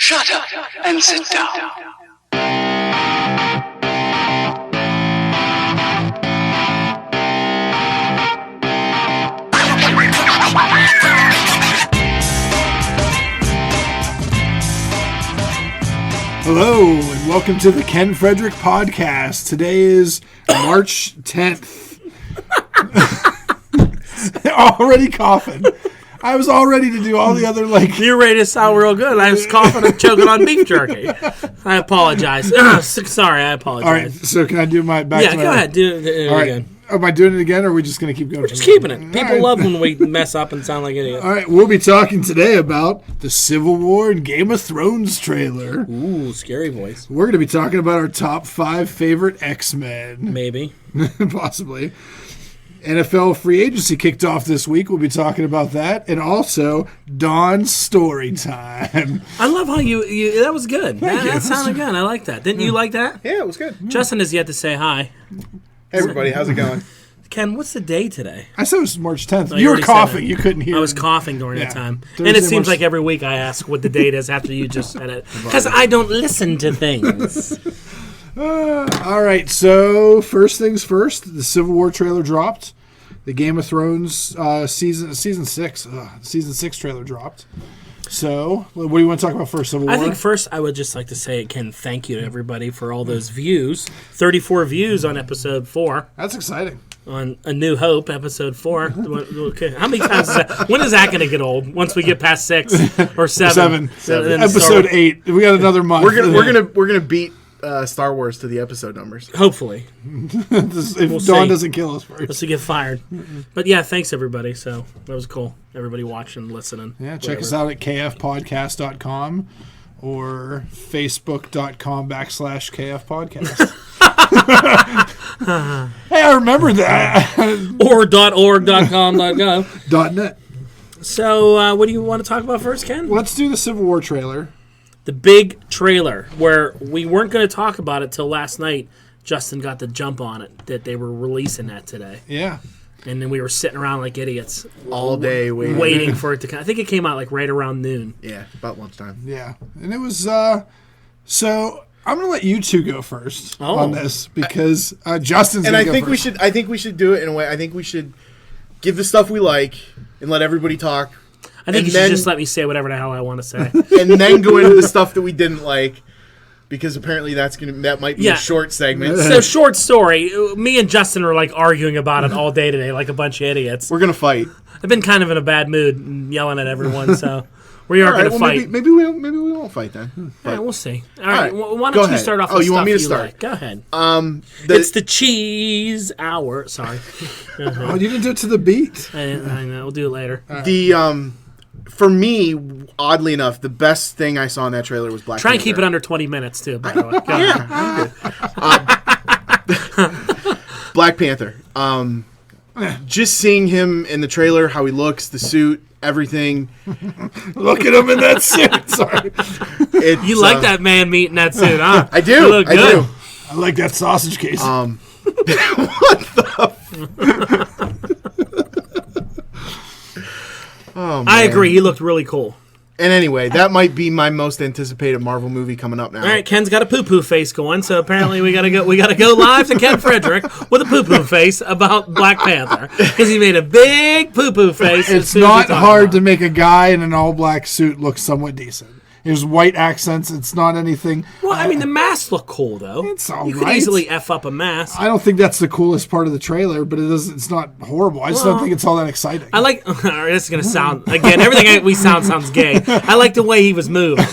Shut up and sit down. Hello, and welcome to the Ken Frederick Podcast. Today is March 10th. Already coughing. I was all ready to do all the other, You're ready to sound real good. I was coughing and choking on beef jerky. I apologize. Sorry, I apologize. All right, so can I do my back? Yeah, go ahead. Do it all again. Right. Am I doing it again, or are we just going to keep going? We're just keeping it. People love when we mess up and sound like idiots. All right, we'll be talking today about the Civil War and Game of Thrones trailer. Ooh, scary voice. We're going to be talking about our top 5 favorite X-Men. Maybe. Possibly. NFL free agency kicked off this week. We'll be talking about that. And also, Dawn's story time. I love how you that was good. That sounded good. I like that. Didn't you like that? Yeah, it was good. Justin has yet to say hi. Hey, everybody. How's it going? Ken, what's the day today? I said it was March 10th. Oh, you were coughing. You couldn't hear I was me. coughing during the time. Thursday, And it seems March... like every week I ask what the date is after you just said it. Because I don't listen to things. All right, so first things first, the Civil War trailer dropped. The Game of Thrones season 6 trailer dropped. So, what do you want to talk about first, Civil War? I think first I would just like to say, Ken, thank you to everybody for all those views. 34 views on episode 4. That's exciting. On A New Hope, episode 4. Okay. How many times is that? When is that going to get old? Once we get past 6 or 7? 7. Episode 8. We got another month. We're gonna beat Star Wars to the episode numbers. Hopefully. If Dawn doesn't kill us first. Let's get fired. But yeah, thanks everybody. So that was cool. Everybody watching and listening. Yeah, check us out at kfpodcast.com or facebook.com/kfpodcast. Hey, I remember that. Or .org.com.gov. .net. So what do you want to talk about first, Ken? Let's do the Civil War trailer. The big trailer, where we weren't going to talk about it till last night. Justin got the jump on it that they were releasing that today. Yeah. And then we were sitting around like idiots. All day waiting for it to come. I think it came out like right around noon. Yeah, about lunchtime. Yeah. And it was, so I'm going to let you two go first on this because Justin's going to go first. I think we should do it in a way. I think we should give the stuff we like and let everybody talk. I think you should just let me say whatever the hell I want to say. And then go into the stuff that we didn't like, because apparently that might be a short segment. So, short story. Me and Justin are like arguing about it all day today like a bunch of idiots. We're going to fight. I've been kind of in a bad mood and yelling at everyone, so we are going to fight. Maybe we won't fight then. All right, we'll see. All right, why don't you start off with you want me to start? Like. Go ahead. It's the cheese hour. Sorry. Oh, you didn't do it to the beat. I know. We'll do it later. For me, oddly enough, the best thing I saw in that trailer was Black Panther. Try and keep it under 20 minutes, too, by the way. Black Panther. Just seeing him in the trailer, how he looks, the suit, everything. Look at him in that suit. Sorry. You like that man meat in that suit, huh? I do. You look good. I do. I like that sausage case. What the... Oh, man. I agree. He looked really cool. And anyway, that might be my most anticipated Marvel movie coming up now. All right, Ken's got a poo-poo face going, so apparently we gotta go live to Ken Frederick with a poo-poo face about Black Panther because he made a big poo-poo face. It's not hard to make a guy in an all-black suit look somewhat decent. There's white accents. It's not anything. Well, I mean, the masks look cool, though. It's all You right. could easily F up a mask. I don't think that's the coolest part of the trailer, but it's not horrible. I just don't think it's all that exciting. I like... This is going to sound... Again, everything we sounds gay. I like the way he was moving.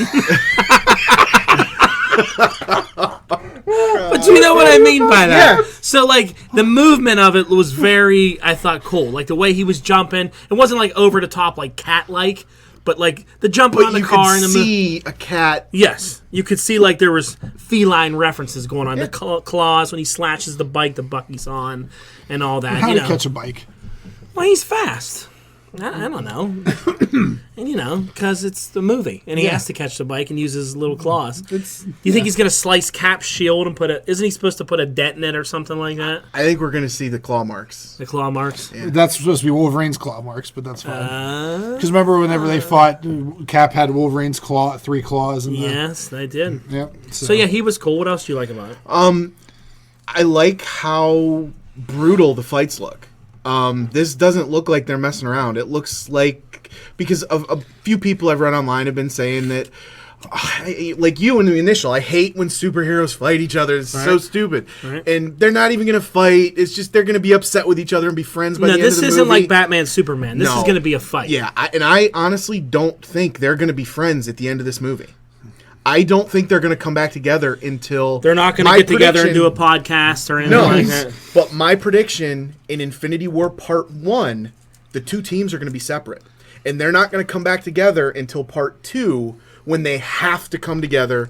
But you know what I mean by that. Yeah. So, like, the movement of it was very, I thought, cool. Like, the way he was jumping. It wasn't, like, over the top, like, cat-like. But, like, the jumping on the car and the... But you could see a cat. Yes. You could see, like, there was feline references going on. Yeah. The claws when he slashes the bike the Bucky's on and all that. How to catch a bike. Well, he's fast. I don't know. And, because it's the movie, and he has to catch the bike and use his little claws. Do you think he's going to slice Cap's shield and isn't he supposed to put a dent in it or something like that? I think we're going to see the claw marks. The claw marks? Yeah. That's supposed to be Wolverine's claw marks, but that's fine. Because remember whenever they fought, Cap had Wolverine's 3 claws. Yes, they did. Yep. So, he was cool. What else do you like about it? I like how brutal the fights look. This doesn't look like they're messing around. It looks like, because of a few people I've read online have been saying that, like you in the initial, I hate when superheroes fight each other. It's so stupid. Right. And they're not even going to fight. It's just they're going to be upset with each other and be friends by the end of the movie. No, this isn't like Batman, Superman. This is going to be a fight. Yeah, I honestly don't think they're going to be friends at the end of this movie. I don't think they're going to come back together until... They're not going to get together and do a podcast or anything like that. But my prediction, in Infinity War Part 1, the 2 teams are going to be separate. And they're not going to come back together until Part 2, when they have to come together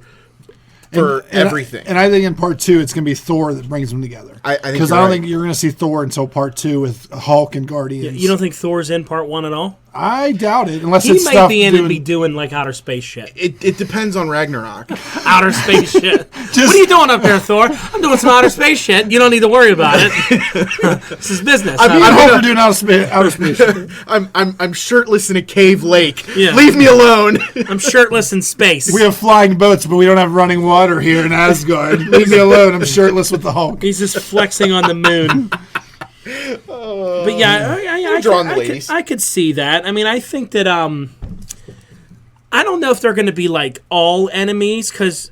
for everything. I think in Part 2, it's going to be Thor that brings them together. Because I don't think you're going to see Thor until Part 2 with Hulk and Guardians. You don't think Thor's in Part 1 at all? I doubt it, unless he it's might be in and be doing like outer space shit. It depends on Ragnarok. Outer space shit. What are you doing up there, Thor? I'm doing some outer space shit. You don't need to worry about it. This is business. I hope we're doing outer space shit. I'm shirtless in a cave lake. Yeah. Leave me alone. I'm shirtless in space. We have flying boats, but we don't have running water here in Asgard. Leave me alone. I'm shirtless with the Hulk. He's just flexing on the moon. But yeah, I could see that. I mean, I think that I don't know if they're going to be like all enemies, because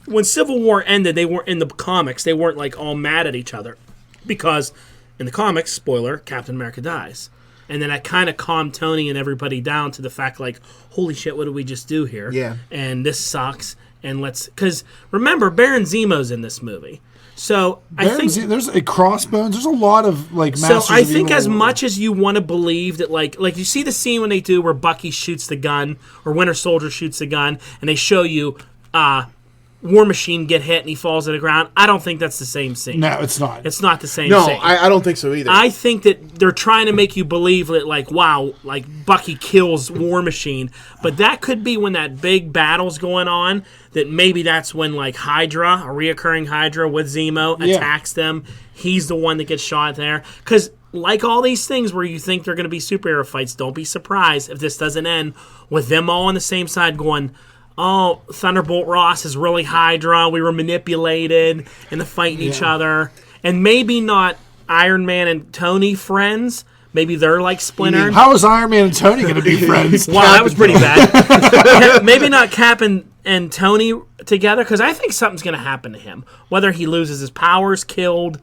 when Civil War ended, they weren't in the comics. They weren't like all mad at each other, because in the comics, spoiler, Captain America dies, and then I kind of calmed Tony and everybody down to the fact like, holy shit, what did we just do here? Yeah, and this sucks. And because remember, Baron Zemo's in this movie. So I think there's a Crossbones. There's a lot of like. Masters so I think as much as you want to believe that, like you see the scene when they do where Bucky shoots the gun or Winter Soldier shoots the gun, and they show you War Machine get hit and he falls to the ground. I don't think that's the same scene. No, it's not. It's not the same scene. No, I don't think so either. I think that they're trying to make you believe that, like, wow, like Bucky kills War Machine, but that could be when that big battle's going on. That maybe that's when like Hydra, a reoccurring Hydra with Zemo, attacks them. He's the one that gets shot there. Because like all these things where you think they're going to be superhero fights, don't be surprised if this doesn't end with them all on the same side going, oh, Thunderbolt Ross is really Hydra. We were manipulated into fighting each other. And maybe not Iron Man and Tony friends. Maybe they're like splintered. How is Iron Man and Tony going to be friends? Wow, that was pretty bad. Maybe not Cap and Tony together, because I think something's going to happen to him. Whether he loses his powers, killed,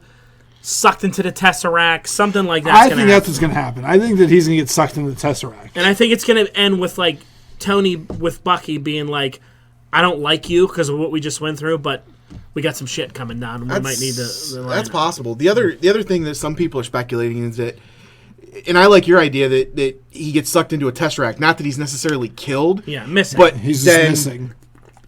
sucked into the Tesseract, something like that. I think that's what's going to happen. I think that he's going to get sucked into the Tesseract. And I think it's going to end with like Tony with Bucky being like, I don't like you because of what we just went through, but we got some shit coming down and we might need to That's possible. The other thing that some people are speculating is that, and I like your idea that he gets sucked into a Tesseract. Not that he's necessarily killed. Yeah, missing. But he's just missing.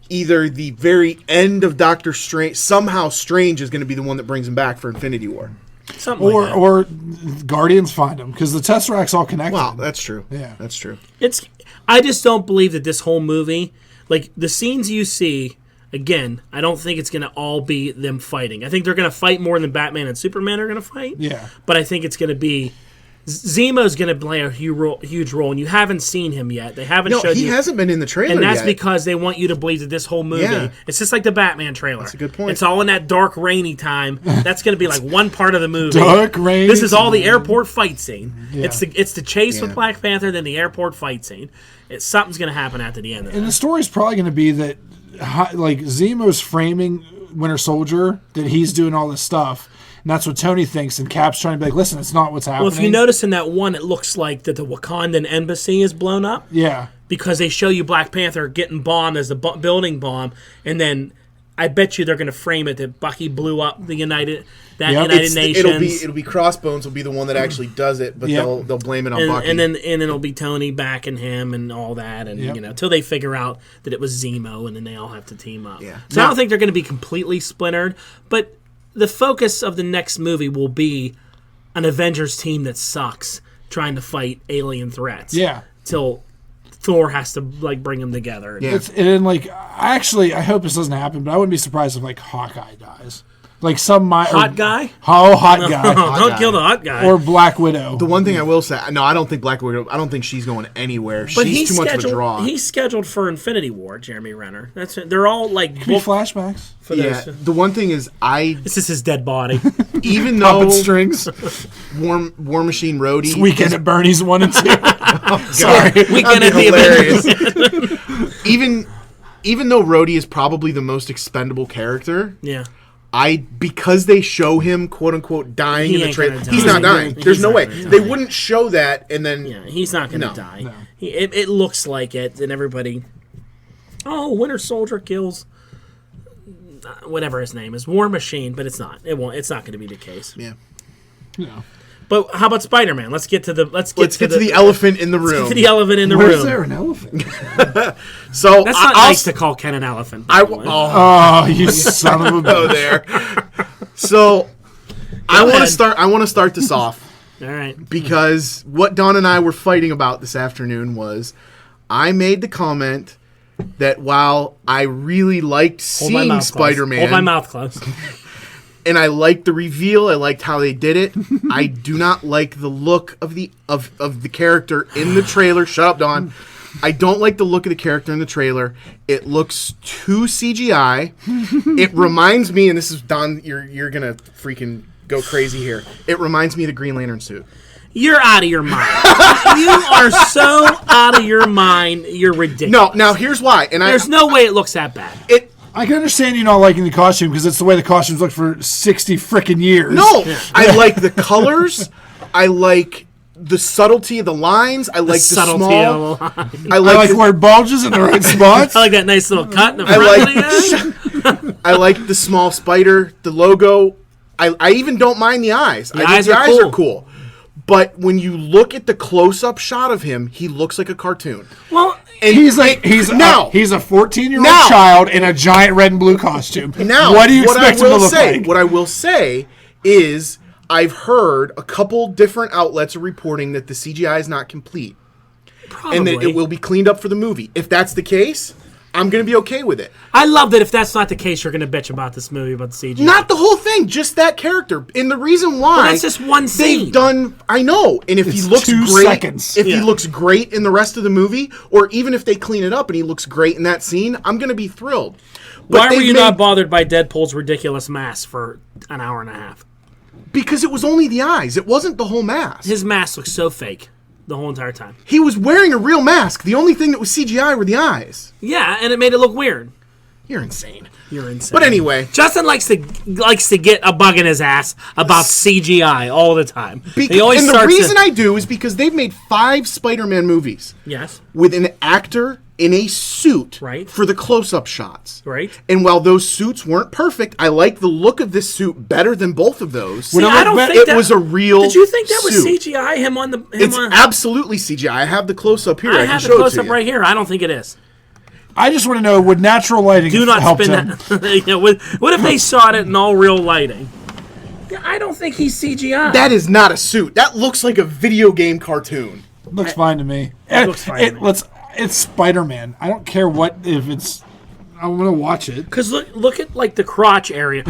Either the very end of Doctor Strange, somehow Strange is going to be the one that brings him back for Infinity War. Something like that. Or Guardians find him, because the Tesseract's all connected. Wow, that's true. Yeah. That's true. I just don't believe that this whole movie, like the scenes you see, again, I don't think it's going to all be them fighting. I think they're going to fight more than Batman and Superman are going to fight. Yeah. But I think it's going to be Zemo's going to play a huge role, and you haven't seen him yet. They haven't showed you. He hasn't been in the trailer and that's yet. Because they want you to believe that this whole movie, it's just like the Batman trailer. That's a good point. It's all in that dark, rainy time. That's going to be like one part of the movie. Dark, rainy. This is all the airport fight scene. Yeah. It's the chase with Black Panther, then the airport fight scene. Something's going to happen after the end of that. And the story's probably going to be that, like, Zemo's framing Winter Soldier, that he's doing all this stuff. And that's what Tony thinks, and Cap's trying to be like, listen, it's not what's happening. Well, if you notice in that one, it looks like that the Wakandan embassy is blown up. Yeah. Because they show you Black Panther getting bombed as the building bomb, and then I bet you they're going to frame it that Bucky blew up the United Nations. It'll be Crossbones will be the one that actually does it, but they'll blame it on Bucky. And then it'll be Tony backing him and all that, and until they figure out that it was Zemo, and then they all have to team up. Yeah. So I don't think they're going to be completely splintered, but the focus of the next movie will be an Avengers team that sucks trying to fight alien threats. Yeah. Till Thor has to like bring them together. Yeah. I hope this doesn't happen, but I wouldn't be surprised if like Hawkeye dies. Like some Hot guy? hot guy. Don't kill the hot guy. Or Black Widow. The one thing I will say, no, I don't think Black Widow. I don't think she's going anywhere. But She's too much of a draw. He's scheduled for Infinity War, Jeremy Renner. That's it. They're all like Could be flashbacks. for Yeah. those. The one thing is, This is his dead body. even Puppet though strings. War Machine Rhodey, Weekend at Bernie's 1 and 2. sorry, Weekend at the hilarious. even though Rhodey is probably the most expendable character, Yeah. because they show him quote unquote dying He in the ain't trailer, gonna die. he's not dying. He's There's no not way gonna they die. wouldn't show that and then Yeah, he's not going to No. die. No. It looks like it, and everybody. Oh, Winter Soldier kills whatever his name is, War Machine, but it's not. It won't. It's not going to be the case. yeah. No. But how about Spider-Man? Let's get to the elephant in the room. to the elephant in the Where's room. there an elephant? So That's not I'll nice to call Ken an elephant. by the way. Oh, you son of a go bitch. there. So I want to start this off All right. because what Don and I were fighting about this afternoon was I made the comment that while I really liked Hold my seeing mouth closed. Spider-Man Hold my mouth closed. and I liked the reveal, I liked how they did it, I do not like the look of the character in the trailer. Shut up, Don. I don't like the look of the character in the trailer. It looks too CGI. It reminds me, and this is Don, you're gonna freaking go crazy here. It reminds me of the Green Lantern suit. You're out of your mind. You are so out of your mind. You're ridiculous. No, now here's why. And There's no way it looks that bad. I can understand you not liking the costume because it's the way the costumes look for 60 freaking years. No, I like the colors. I like the subtlety of the lines. I like the subtlety small. of the line. I I like like where it bulges in the right spots. I like that nice little cut in the I front like of the I like the small spider, the logo. I even don't mind the eyes. I think eyes the are eyes cool. are cool. But when you look at the close-up shot of him, he looks like a cartoon. Well, And He's a 14-year-old Now. child in a giant red and blue costume. Now, what do you expect him to look like? What I will say is I've heard a couple different outlets are reporting that the CGI is not complete probably. and that it will be cleaned up for the movie. If that's the case, I'm going to be okay with it. I love that if that's not the case, you're going to bitch about this movie, about the CGI. Not the whole thing, just that character. And the reason why Well, that's just one scene. they've done, I know. And if It's he looks 2 great, seconds. if he Yeah. looks great in the rest of the movie, or even if they clean it up and he looks great in that scene, I'm going to be thrilled. But Why were they've you made- not bothered by Deadpool's ridiculous mask for an hour and a half? Because it was only the eyes. It wasn't the whole mask. His mask looks so fake the whole entire time. He was wearing a real mask. The only thing that was CGI were the eyes. Yeah, and it made it look weird. You're insane. You're insane. But anyway, Justin likes to get a bug in his ass about CGI all the time. He always and the starts reason to, I do is because they've made 5 Spider-Man movies yes, with an actor in a suit Right. for the close-up shots. right. And while those suits weren't perfect, I like the look of this suit better than both of those. See, I don't think it that was a real Did you think that was suit. CGI? Him on the. It's absolutely CGI. I have the close-up here. I I can have the show it close to up you. right here. I don't think it is. I just want to know, would natural lighting Do not help spin him? that. Yeah, what if they shot it in all real lighting? Yeah, I don't think he's CGI. That is not a suit. That looks like a video game cartoon. Looks fine to me. looks fine to me. It's Spider-Man. I don't care what if it's. I'm gonna watch it. Because look at like the crotch area.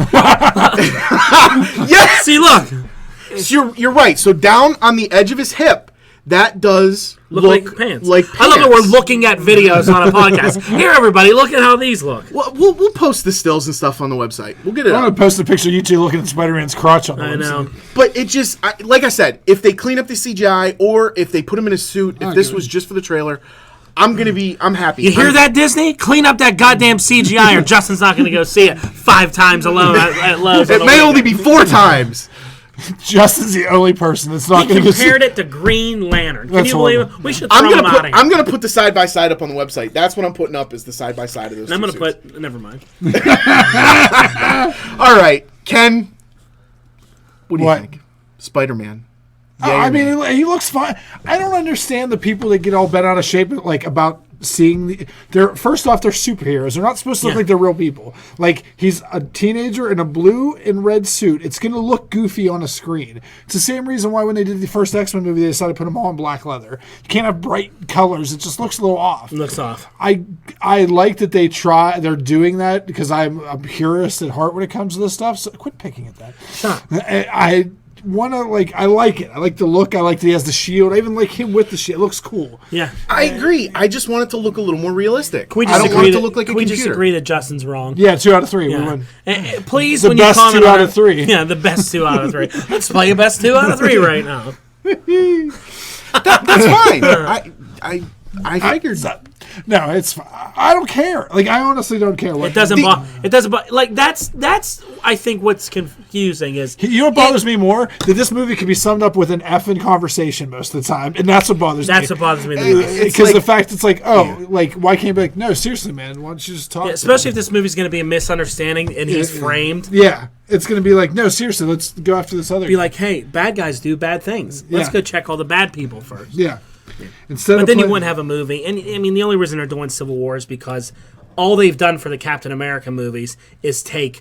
Yes, See, look. you're right. So down on the edge of his hip, that does Look like pants. Like I love that pants. we're looking at videos on a podcast. Here, everybody, look at how these look. We'll post the stills and stuff on the website. We'll get it I'm up. gonna post a picture of you two looking at Spider-Man's crotch on the I website. know. But it just, like I said, if they clean up the CGI or if they put him in a suit, if this was just for the trailer, I'm happy. You hear that, Disney? Clean up that goddamn CGI, or Justin's not going to go see it 5 times alone at Lowe's. It may only be 4 times. Justin's the only person that's not He gonna go see. compared it to Green Lantern. Can That's you believe horrible. it? We should throw him out of here. I'm gonna put the side by side up on the website. That's what I'm putting up is the side by side of those. I'm two going to suits. put. Never mind. All right, Ken. What do you What? think? Spider-Man. I mean, he looks fine. I don't understand the people that get all bent out of shape like about seeing they're first off, they're superheroes. They're not supposed to look like they're real people. Like, he's a teenager in a blue and red suit. It's going to look goofy on a screen. It's the same reason why when they did the first X-Men movie, they decided to put them all in black leather. You can't have bright colors. It just looks a little off. It looks off. I like that they're doing that because I'm a purist at heart when it comes to this stuff. So quit picking at that. Stop. I like it. I like the look. I like that he has the shield. I even like him with the shield. It looks cool. Yeah. I agree. I just want it to look a little more realistic. Can we I just don't agree want it to that- look like a can we computer. just agree that Justin's wrong? Yeah, 2 out of 3. Yeah. We win. Please, The when best you comment 2 out on of 3. Yeah, the best 2 out of 3. Let's play a best 2 out of 3 right now. That's fine. I figured that. No, it's. I don't care. Like, I honestly don't care. It doesn't. It doesn't. Like, that's. I think what's confusing is. You know what bothers me more? That this movie could be summed up with an effing conversation most of the time, and that's what bothers me. That's what bothers me the most. Because like- the fact it's like, like, why can't you be like, no, seriously, man, why don't you just talk? Yeah, especially if this movie's going to be a misunderstanding and he's framed. Yeah, it's going to be like, no, seriously, let's go after this other. Be like, hey, bad guys do bad things. Let's Yeah. go check all the bad people first. yeah. Instead But of then you playing- wouldn't have a movie. And I mean, the only reason they're doing Civil War is because all they've done for the Captain America movies is take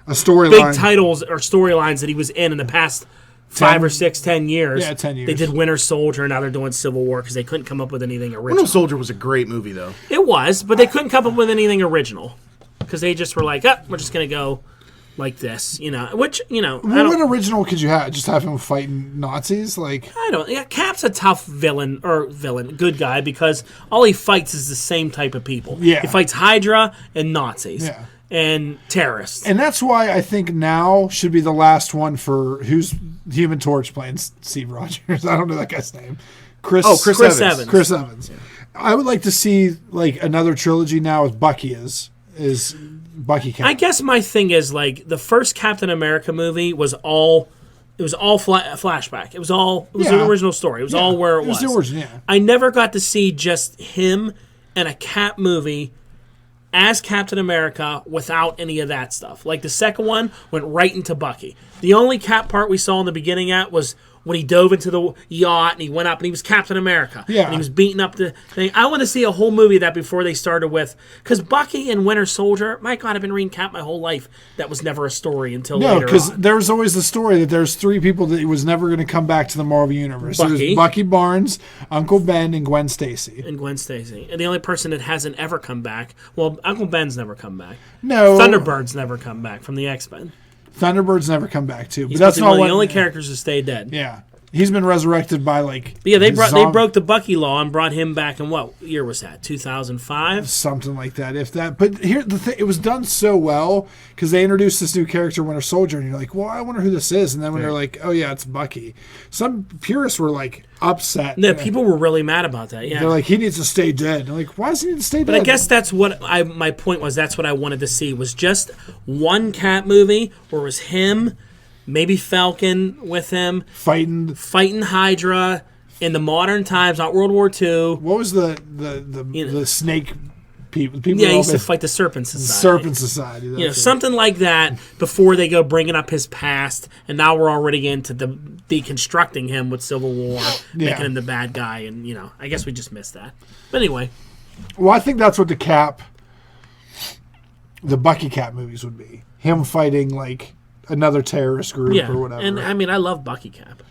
a storyline. big titles or storylines that he was in the past 5 or 6, 10 years. Yeah, 10 years. They did Winter Soldier, and now they're doing Civil War because they couldn't come up with anything original. Winter Soldier was a great movie, though. It was, but they couldn't come up with anything original because they just were like, we're just going to go like this, which, I don't. What original could you have? Just have him fighting Nazis? Like, I don't. Yeah, Cap's a tough good guy, because all he fights is the same type of people. Yeah. He fights Hydra and Nazis. Yeah. And terrorists. and that's why I think now should be the last one for who's Human Torch playing Steve Rogers. I don't know that guy's name. Chris Chris Evans. Chris Evans. I would like to see like another trilogy now with Bucky is Bucky Cap. I guess my thing is, like, the first Captain America movie was all flashback. It was the original story. It was all where it was. the origin, yeah. I never got to see just him and a Cap movie as Captain America without any of that stuff. Like, the second one went right into Bucky. The only Cap part we saw in the beginning was when he dove into the yacht and he went up and he was Captain America. Yeah. And he was beating up the thing. I want to see a whole movie of that before they started with... Because Bucky and Winter Soldier, my God, I've been reading Cap my whole life. That was never a story until No, later because on. there was always the story that there's 3 people that was never going to come back to the Marvel Universe. It Bucky. was Bucky Barnes, Uncle Ben, and Gwen Stacy. And Gwen Stacy. And the only person that hasn't ever come back... Well, Uncle Ben's never come back. No. Thunderbird's never come back from the X-Men. Thunderbird's never come back too. But He's that's one not of what the only characters to stay dead. Yeah. He's been resurrected by like But yeah, they zombie- broke the Bucky law and brought him back in what year was that? 2005? something like that, if that. But here, the thing, it was done so well because they introduced this new character, Winter Soldier, and you're like, well, I wonder who this is. And then when they're like, oh yeah, it's Bucky. Some purists were like upset. No, people were really mad about that. Yeah, They're like, he needs to stay dead. They're like, why does he need to stay dead? but I guess that's what my point was. That's what I wanted to see was just one Cap movie where it was him, maybe Falcon with him fighting. fighting Hydra in the modern times, not World War II. What was the snake people? People Yeah, that he used to always- fight the Serpent Society. Serpent Society. That's it. Something like that before they go bringing up his past, and now we're already into the deconstructing him with Civil War, making him the bad guy, and I guess we just missed that. But anyway, Well, I think that's what the Bucky Cap movies would be. Him fighting like another terrorist group yeah, or whatever. and I mean, I love Bucky Cap,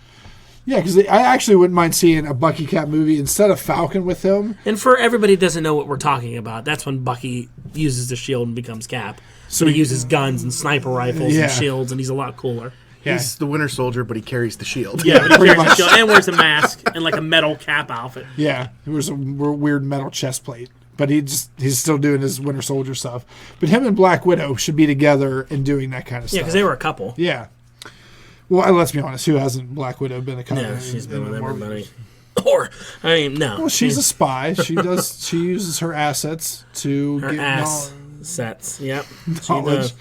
Yeah, because I actually wouldn't mind seeing a Bucky Cap movie instead of Falcon with him. and for everybody who doesn't know what we're talking about, that's when Bucky uses the shield and becomes Cap. So he uses guns and sniper rifles Yeah. and shields, and he's a lot cooler. Yeah, He's the Winter Soldier, but he carries the shield. Yeah, but he pretty carries a much. shield and wears a mask and like a metal cap outfit. yeah. It was a weird metal chest plate, but he's still doing his Winter Soldier stuff. But him and Black Widow should be together and doing that kind of Yeah, stuff. because they were a couple. Yeah. Well, let's be honest. Who hasn't Black Widow been a couple? Yeah, she's been in with the Marvel? everybody. Or, I mean, no. Well, she's a spy. She uses her assets to her get ass sets. Yep. She knowledge. does.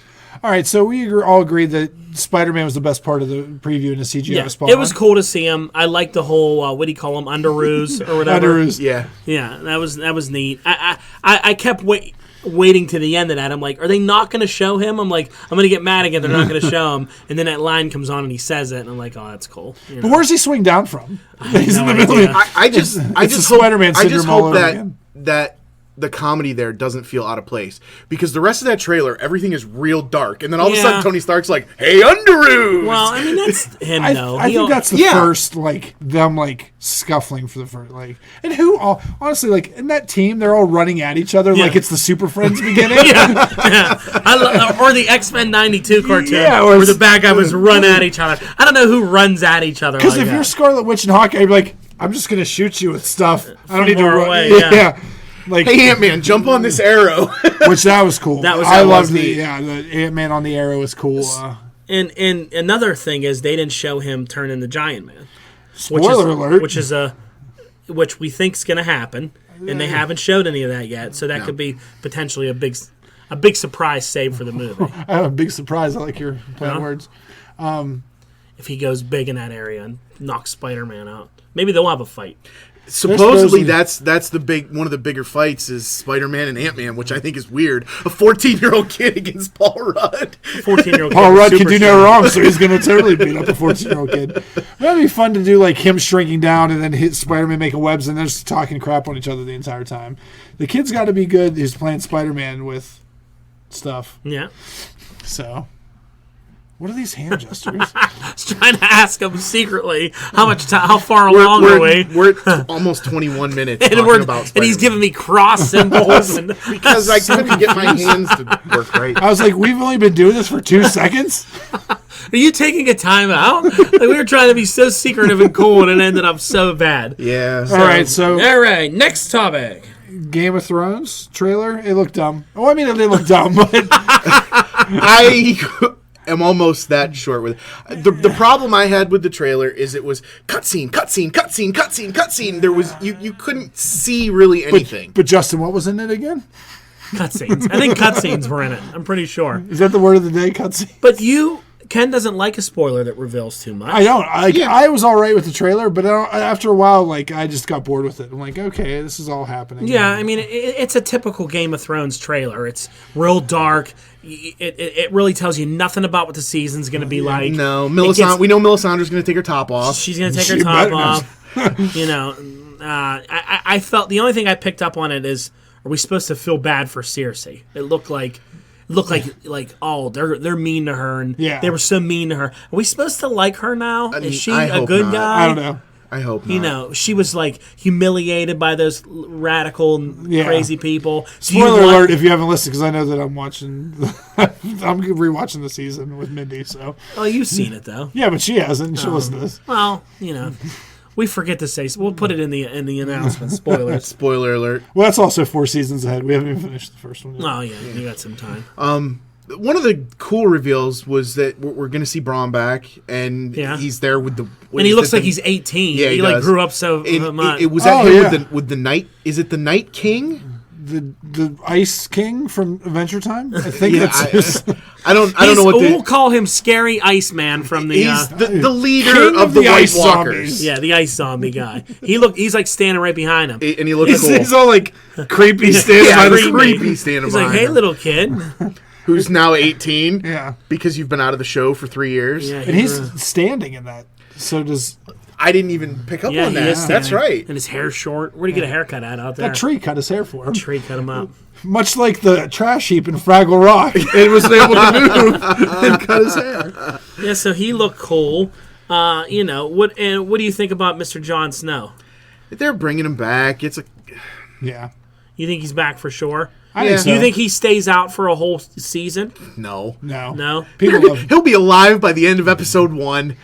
All right, so we all agreed that Spider-Man was the best part of the preview in the CGI Yeah, spawn. it was cool to see him. I like the whole what do you call them, underoos or whatever. Underoos. Yeah. Yeah, that was neat. I kept waiting to the end of that. I'm like, are they not going to show him? I'm like, I'm going to get mad again. They're not going to show him. And then that line comes on and he says it, and I'm like, oh, that's cool. But where's he swing down from? He's no in the middle. idea. I just it's hope, Spider-Man I just syndrome all hope over that again. that the comedy there doesn't feel out of place because the rest of that trailer, everything is real dark, and then all of a sudden Tony Stark's like, "Hey, Underoos!" Well, I mean that's him. I think that's the first them scuffling for the first and who honestly in that team they're all running at each other like it's the Super Friends beginning. Or the X-Men '92 cartoon where the bad guy was run at each other. I don't know who runs at each other. Because if you're Scarlet Witch and Hawkeye, you'd be like, I'm just gonna shoot you with stuff. I don't need to run away. Yeah. Like, hey, Ant-Man, jump on this arrow. Which that was cool. I loved the Ant-Man on the arrow was cool. And another thing is they didn't show him turn into Giant Man. Spoiler alert. Which we think's going to happen, and they haven't showed any of that yet. So that could be potentially a big surprise save for the movie. I have a big surprise. I like your play words. If he goes big in that area and knocks Spider-Man out, maybe they'll have a fight. Supposedly that's the one of the bigger fights is Spider-Man and Ant-Man, which I think is weird. A 14-year-old kid against Paul Rudd. 14-year-old Paul Rudd can do no wrong, so he's going to totally beat up a 14-year-old kid. That'd be fun to do, him shrinking down and then hit Spider-Man making webs and they're just talking crap on each other the entire time. The kid's got to be good who's playing Spider-Man with stuff. Yeah. So... what are these hand gestures? I was trying to ask him secretly how far along are we? We're at almost 21 minutes talking about Spider-Man. And he's giving me cross symbols. Because I couldn't get my hands to work right. I was like, we've only been doing this for 2 seconds? Are you taking a time out? We were trying to be so secretive and cool, and it ended up so bad. Yeah. All right, next topic. Game of Thrones trailer. It looked dumb. Oh, I mean, it didn't look dumb, but... I'm almost that short with it. The problem I had with the trailer is it was cutscene. There was you couldn't see really anything. But Justin, what was in it again? Cutscenes. I think cutscenes were in it. I'm pretty sure. Is that the word of the day? Cutscene. But Ken doesn't like a spoiler that reveals too much. I don't. I was all right with the trailer, but after a while, I just got bored with it. I'm like, okay, this is all happening. Yeah, I mean, it's a typical Game of Thrones trailer. It's real dark. It really tells you nothing about what the season's going to be like. No, we know Melisandre's going to take her top off. She's going to take her top off. I felt the only thing I picked up on it is, are we supposed to feel bad for Cersei? It looked like they're mean to her and they were so mean to her. Are we supposed to like her now? Is she a good guy? I don't know. I hope not. She was humiliated by those radical crazy people. Spoiler alert if you haven't listened, because I know that I'm rewatching the season with Mindy. So you've seen it though. Yeah, but she hasn't. She'll listen to this. Well, we forget to say. So we'll put it in the announcement. Spoilers. Spoiler alert. Well, that's also 4 seasons ahead. We haven't even finished the first one yet. Oh yeah, you got some time. One of the cool reveals was that we're going to see Braun back, and he's there with the. And he looks like he's 18. Yeah, he grew up so much. It was that him with the Night. Is it the Night King? The Ice King from Adventure Time. I think that's. I don't know what. We'll call him Scary Iceman from the. He's the leader of the White Walkers. Yeah, the ice zombie guy. He's standing right behind him, and he looks cool. He's all creepy standing. Creepy standing. He's like, "Hey, little kid." Who's now 18? Yeah, because you've been out of the show for 3 years. Yeah, and he's standing in that. So does. I didn't even pick up on that. That's right. And his hair's short. Where'd he get a haircut out there? That tree cut his hair for him. Tree cut him up. Much like the trash heap in Fraggle Rock. It was able to move and cut his hair. Yeah, so he looked cool. What do you think about Mr. Jon Snow? They're bringing him back. Yeah. You think he's back for sure? I think so. Do you think he stays out for a whole season? No. He'll be alive by the end of episode 1.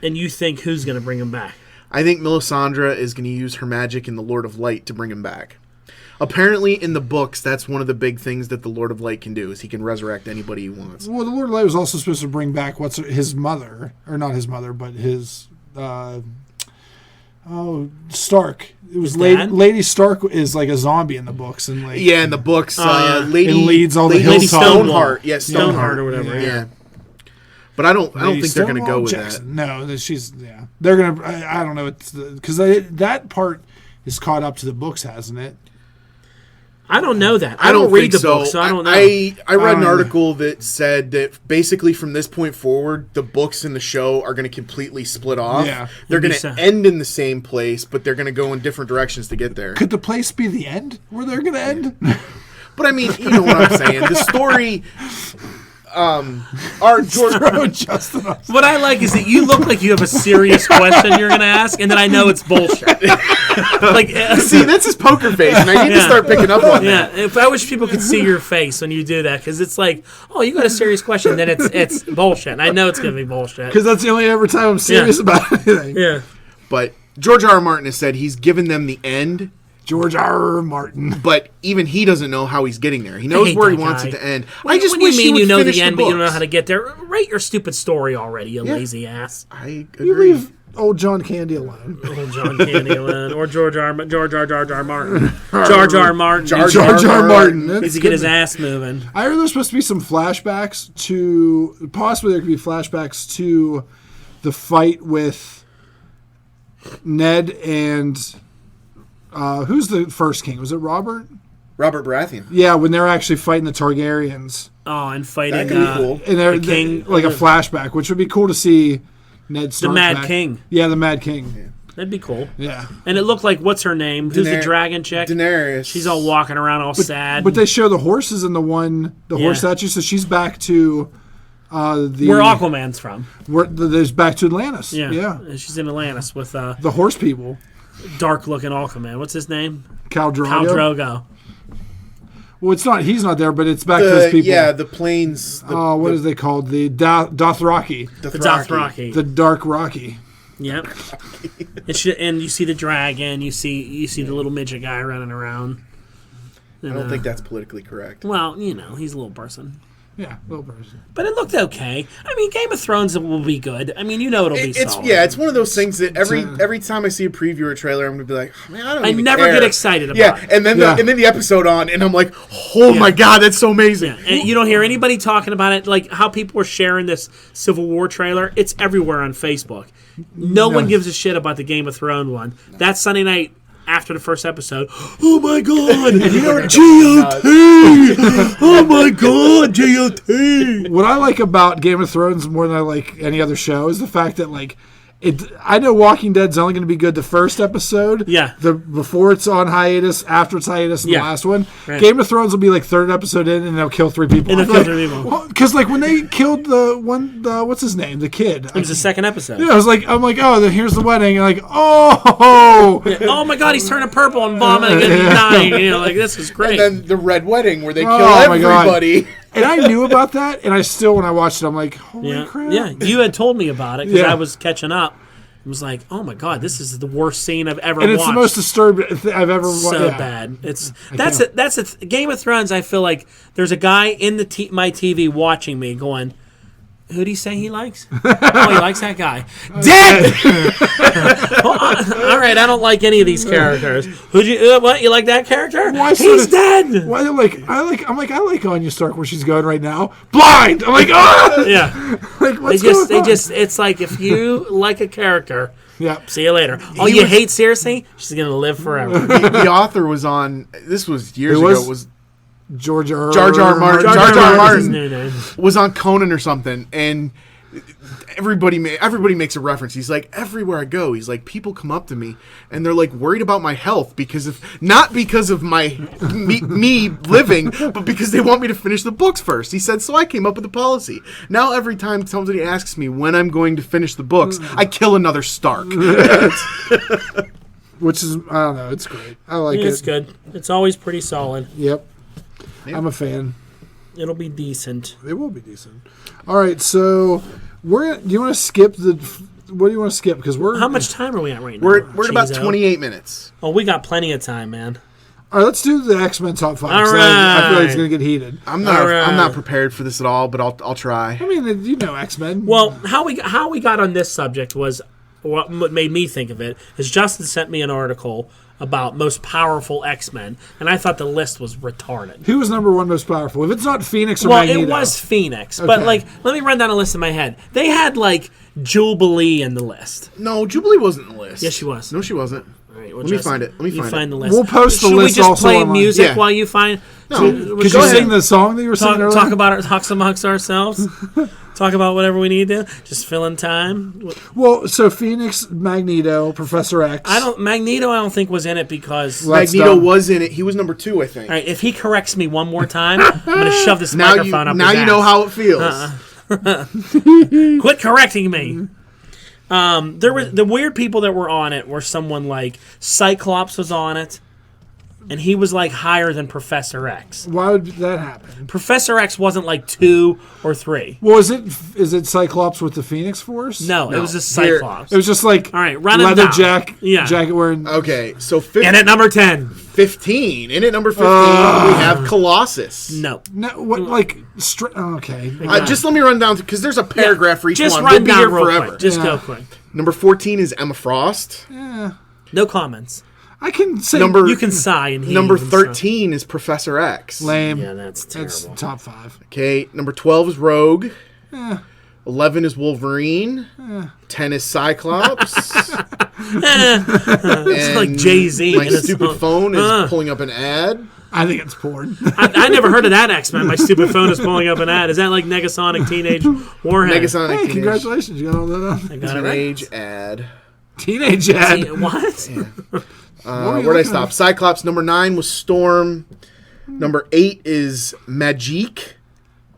And you think who's going to bring him back? I think Melisandre is going to use her magic in the Lord of Light to bring him back. Apparently, in the books, that's one of the big things that the Lord of Light can do, is he can resurrect anybody he wants. Well, the Lord of Light was also supposed to bring back his mother, or not his mother, but his Stark. It was Lady Stark is like a zombie in the books, and in the books, Lady leads all the Lady Stoneheart. Stoneheart or whatever. Yeah. But I don't think they're going to go with Jackson. That. No, they're going to. I don't know. It's because that part is caught up to the books, hasn't it? I don't know that. I don't read think the so. book, so I don't know. I read an article that said that basically from this point forward, the books and the show are going to completely split off. Yeah. They're going to end in the same place, but they're going to go in different directions to get there. Could the place be the end where they're going to end? But I mean, you know what I'm saying. The story... our George, What I like is that you look like you have a serious question you're going to ask, and then I know it's bullshit. See, that's his poker face, and I need to start picking up on that. Yeah, if I wish people could see your face when you do that, because it's like, oh, you got a serious question, then it's bullshit. And I know it's going to be bullshit. Because that's the only ever time I'm serious about anything. Yeah. But George R. R. Martin has said he's given them the end. George R. R. Martin. But even he doesn't know how he's getting there. He knows where he wants it to end. I just wish you know the end, but you don't know how to get there. Write your stupid story already, you lazy ass. I You agree. leave old John Candy alone. Old John Candy alone, or George R. Martin, Jar Jar Martin. Jar Jar Martin. Needs to get his ass moving. I heard there's supposed to be some flashbacks to... Possibly there could be flashbacks to the fight with Ned and... who's the first king? Was it Robert? Robert Baratheon. Yeah, when they're actually fighting the Targaryens. Oh, and fighting That could be cool. And they're the king, like a flashback, which would be cool to see Ned Stark the Mad back. King. Yeah, the Mad King. That'd be cool. Yeah. And it looked like, what's her name? Who's the dragon chick? Daenerys. She's all walking around all sad. But they show the horses in the horse statue, so she's back to where Aquaman's from. There's back to Atlantis. Yeah. And she's in Atlantis with the horse people. Dark-looking Aquaman. What's his name? Khal Drogo. Khal Drogo. Well, it's not. He's not there, but it's back to his people. Yeah, the plains. What is they called? The Dothraki. The Dothraki. The Dark Rocky. Yep. And you see the dragon. You see the little midget guy running around. I don't think that's politically correct. Well, you know, he's a little person. Yeah, little person. But it looked okay. I mean, Game of Thrones will be good. I mean, you know it'll be solid. Yeah, it's one of those things that every time I see a preview or a trailer, I'm gonna be like, oh, man, I never care. get excited about it. And then the episode on, and I'm like, oh my god, that's so amazing. Yeah. And you don't hear anybody talking about it, like how people are sharing this Civil War trailer. It's everywhere on Facebook. No one gives a shit about the Game of Thrones one. That Sunday night after the first episode, oh my god, GOT! Oh my god, GOT! What I like about Game of Thrones more than I like any other show is the fact that I know Walking Dead's only going to be good the first episode. Yeah. Before it's on hiatus, after it's hiatus, and the last one. Right. Game of Thrones will be like third episode in, and they'll kill 3 people. And they'll kill 3 people. Because when they killed what's his name, the kid. It was the second episode. Yeah, I'm like, oh, then here's the wedding, and like, oh, oh my god, he's turning purple and vomiting and dying. You know, like this is great. And then the Red Wedding where they kill everybody. And I knew about that, and I still, when I watched it, I'm like, holy crap. Yeah, you had told me about it because I was catching up. It was like, oh my god, this is the worst scene I've ever watched. And it's the most disturbing I've ever watched. So bad. That's Game of Thrones. I feel like there's a guy in my TV watching me going, who do you say he likes? Oh, he likes that guy. Dead! All right, I don't like any of these characters. Who'd you? What? You like that character? He's dead. Why? I like Anya Stark where she's going right now. Blind. I'm like, ah. Yeah. Like, what's going on? It's like if you like a character. Yep. See you later. Oh, you hate Cersei? She's gonna live forever. The author was on. This was years ago. It was Jar Jar Martin was on Conan or something, and everybody makes a reference. He's like, everywhere I go, he's like, people come up to me and they're like worried about my health not because of my me living, but because they want me to finish the books first. He said, so I came up with a policy. Now every time somebody asks me when I'm going to finish the books, I kill another Stark. Which is, I don't know, it's great. I like it. It's good. It's always pretty solid. Yep. I'm a fan. It'll be decent. It will be decent. All right, so do you want to skip what do you want to skip? Because how much time are we at right now? We're at about 28 minutes. Oh, we got plenty of time, man. All right, let's do the X-Men top 5. All right. I feel like it's going to get heated. I'm not prepared for this at all, but I'll try. I mean, you know X-Men. Well, how we got on this subject was what made me think of it is Justin sent me an article about most powerful X-Men, and I thought the list was retarded. Who was number 1 most powerful? If it's not Phoenix or Magneto. It was Phoenix, but let me run down a list in my head. They had Jubilee in the list. No, Jubilee wasn't in the list. Yes, she was. No, she wasn't. All right, Let me find it. Let me you find find it. the list. We'll post the Should list we just also play online. music Yeah. while you find? No, Could you Go ahead. sing the song that you were singing earlier? Talk about talk amongst ourselves. Talk about whatever we need to. Just fill in time. Well, so Phoenix, Magneto, Professor X. Magneto. I don't think was in it because. Well, that's Magneto dumb. was in it. He was number 2, I think. All right, if he corrects me one more time, I'm gonna shove this Now microphone up now his you know ass. how it feels. Quit correcting me. There were the weird people that were on it were someone like Cyclops was on it, and he was like higher than Professor X. Why would that happen? Professor X wasn't like 2 or 3. Well, is it Cyclops with the Phoenix Force? No, it was just Here- Cyclops. It was just like All right, run it leather down. jacket wearing. Okay, so And at number 10, 15. In at number 15, we have Colossus. no. No, what like? Okay. Just let me run down because there's a paragraph for each Just one. run We'll be down here real forever. quick. Just Yeah. go quick. Number 14 is Emma Frost. No comments. I can say Number You can sigh and heave Number and stuff. 13 is Professor X. lame. Yeah, that's That's terrible. top 5. Okay, number 12 is Rogue. 11 is Wolverine. 10 is Cyclops. It's like Jay-Z. My and it's- stupid phone is pulling up an ad. I think it's porn. I never heard of that X-Men. My stupid phone is pulling up an ad. Is that like Negasonic Teenage Warhead? Negasonic Hey, Teenage, congratulations! You got all that on. I got it right. Teenage ad. Teenage ad. What? Where'd I stop? Cyclops. Number 9 was Storm. Number 8 is Magique.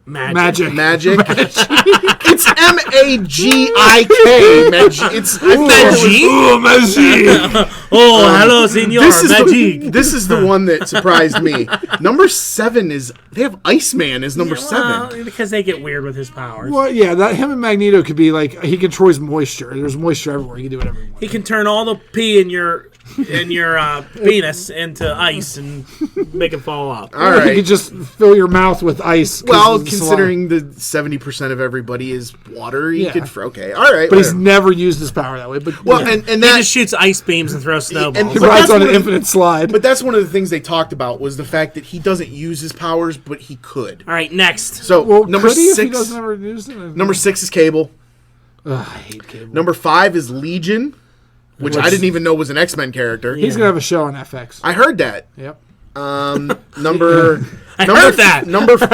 Magic. Magic. It's M-A-G-I-K. Magic. It's Magic? Ooh, magic. Oh, hello, senor. This is Magic. this is the one that surprised me. Number 7 is they have Iceman as number 7. Well, because they get weird with his powers. Well, yeah, that him and Magneto could be like he controls moisture. There's moisture everywhere. He can do whatever he wants. He can turn all the pee in your penis into ice and make it fall off. All He right. could just fill your mouth with ice. 'cause Well, of the considering the 70% of everybody is water, he Yeah. could. Okay, all right. but he's whatever. never used his power that way. But Well, yeah. and He that. just shoots ice beams and throws snowballs. and- he but rides that's on an one of the- infinite slide. But that's one of the things they talked about was the fact that he doesn't use his powers, but he could. All right, next. So well, number could he if he 6. doesn't ever use it? Number 6 is Cable. Ugh, I hate Cable. Number 5 is Legion, which I didn't even know was an X-Men character. He's gonna have a show on FX. I heard that. Yep. Number I number heard that. Number 4.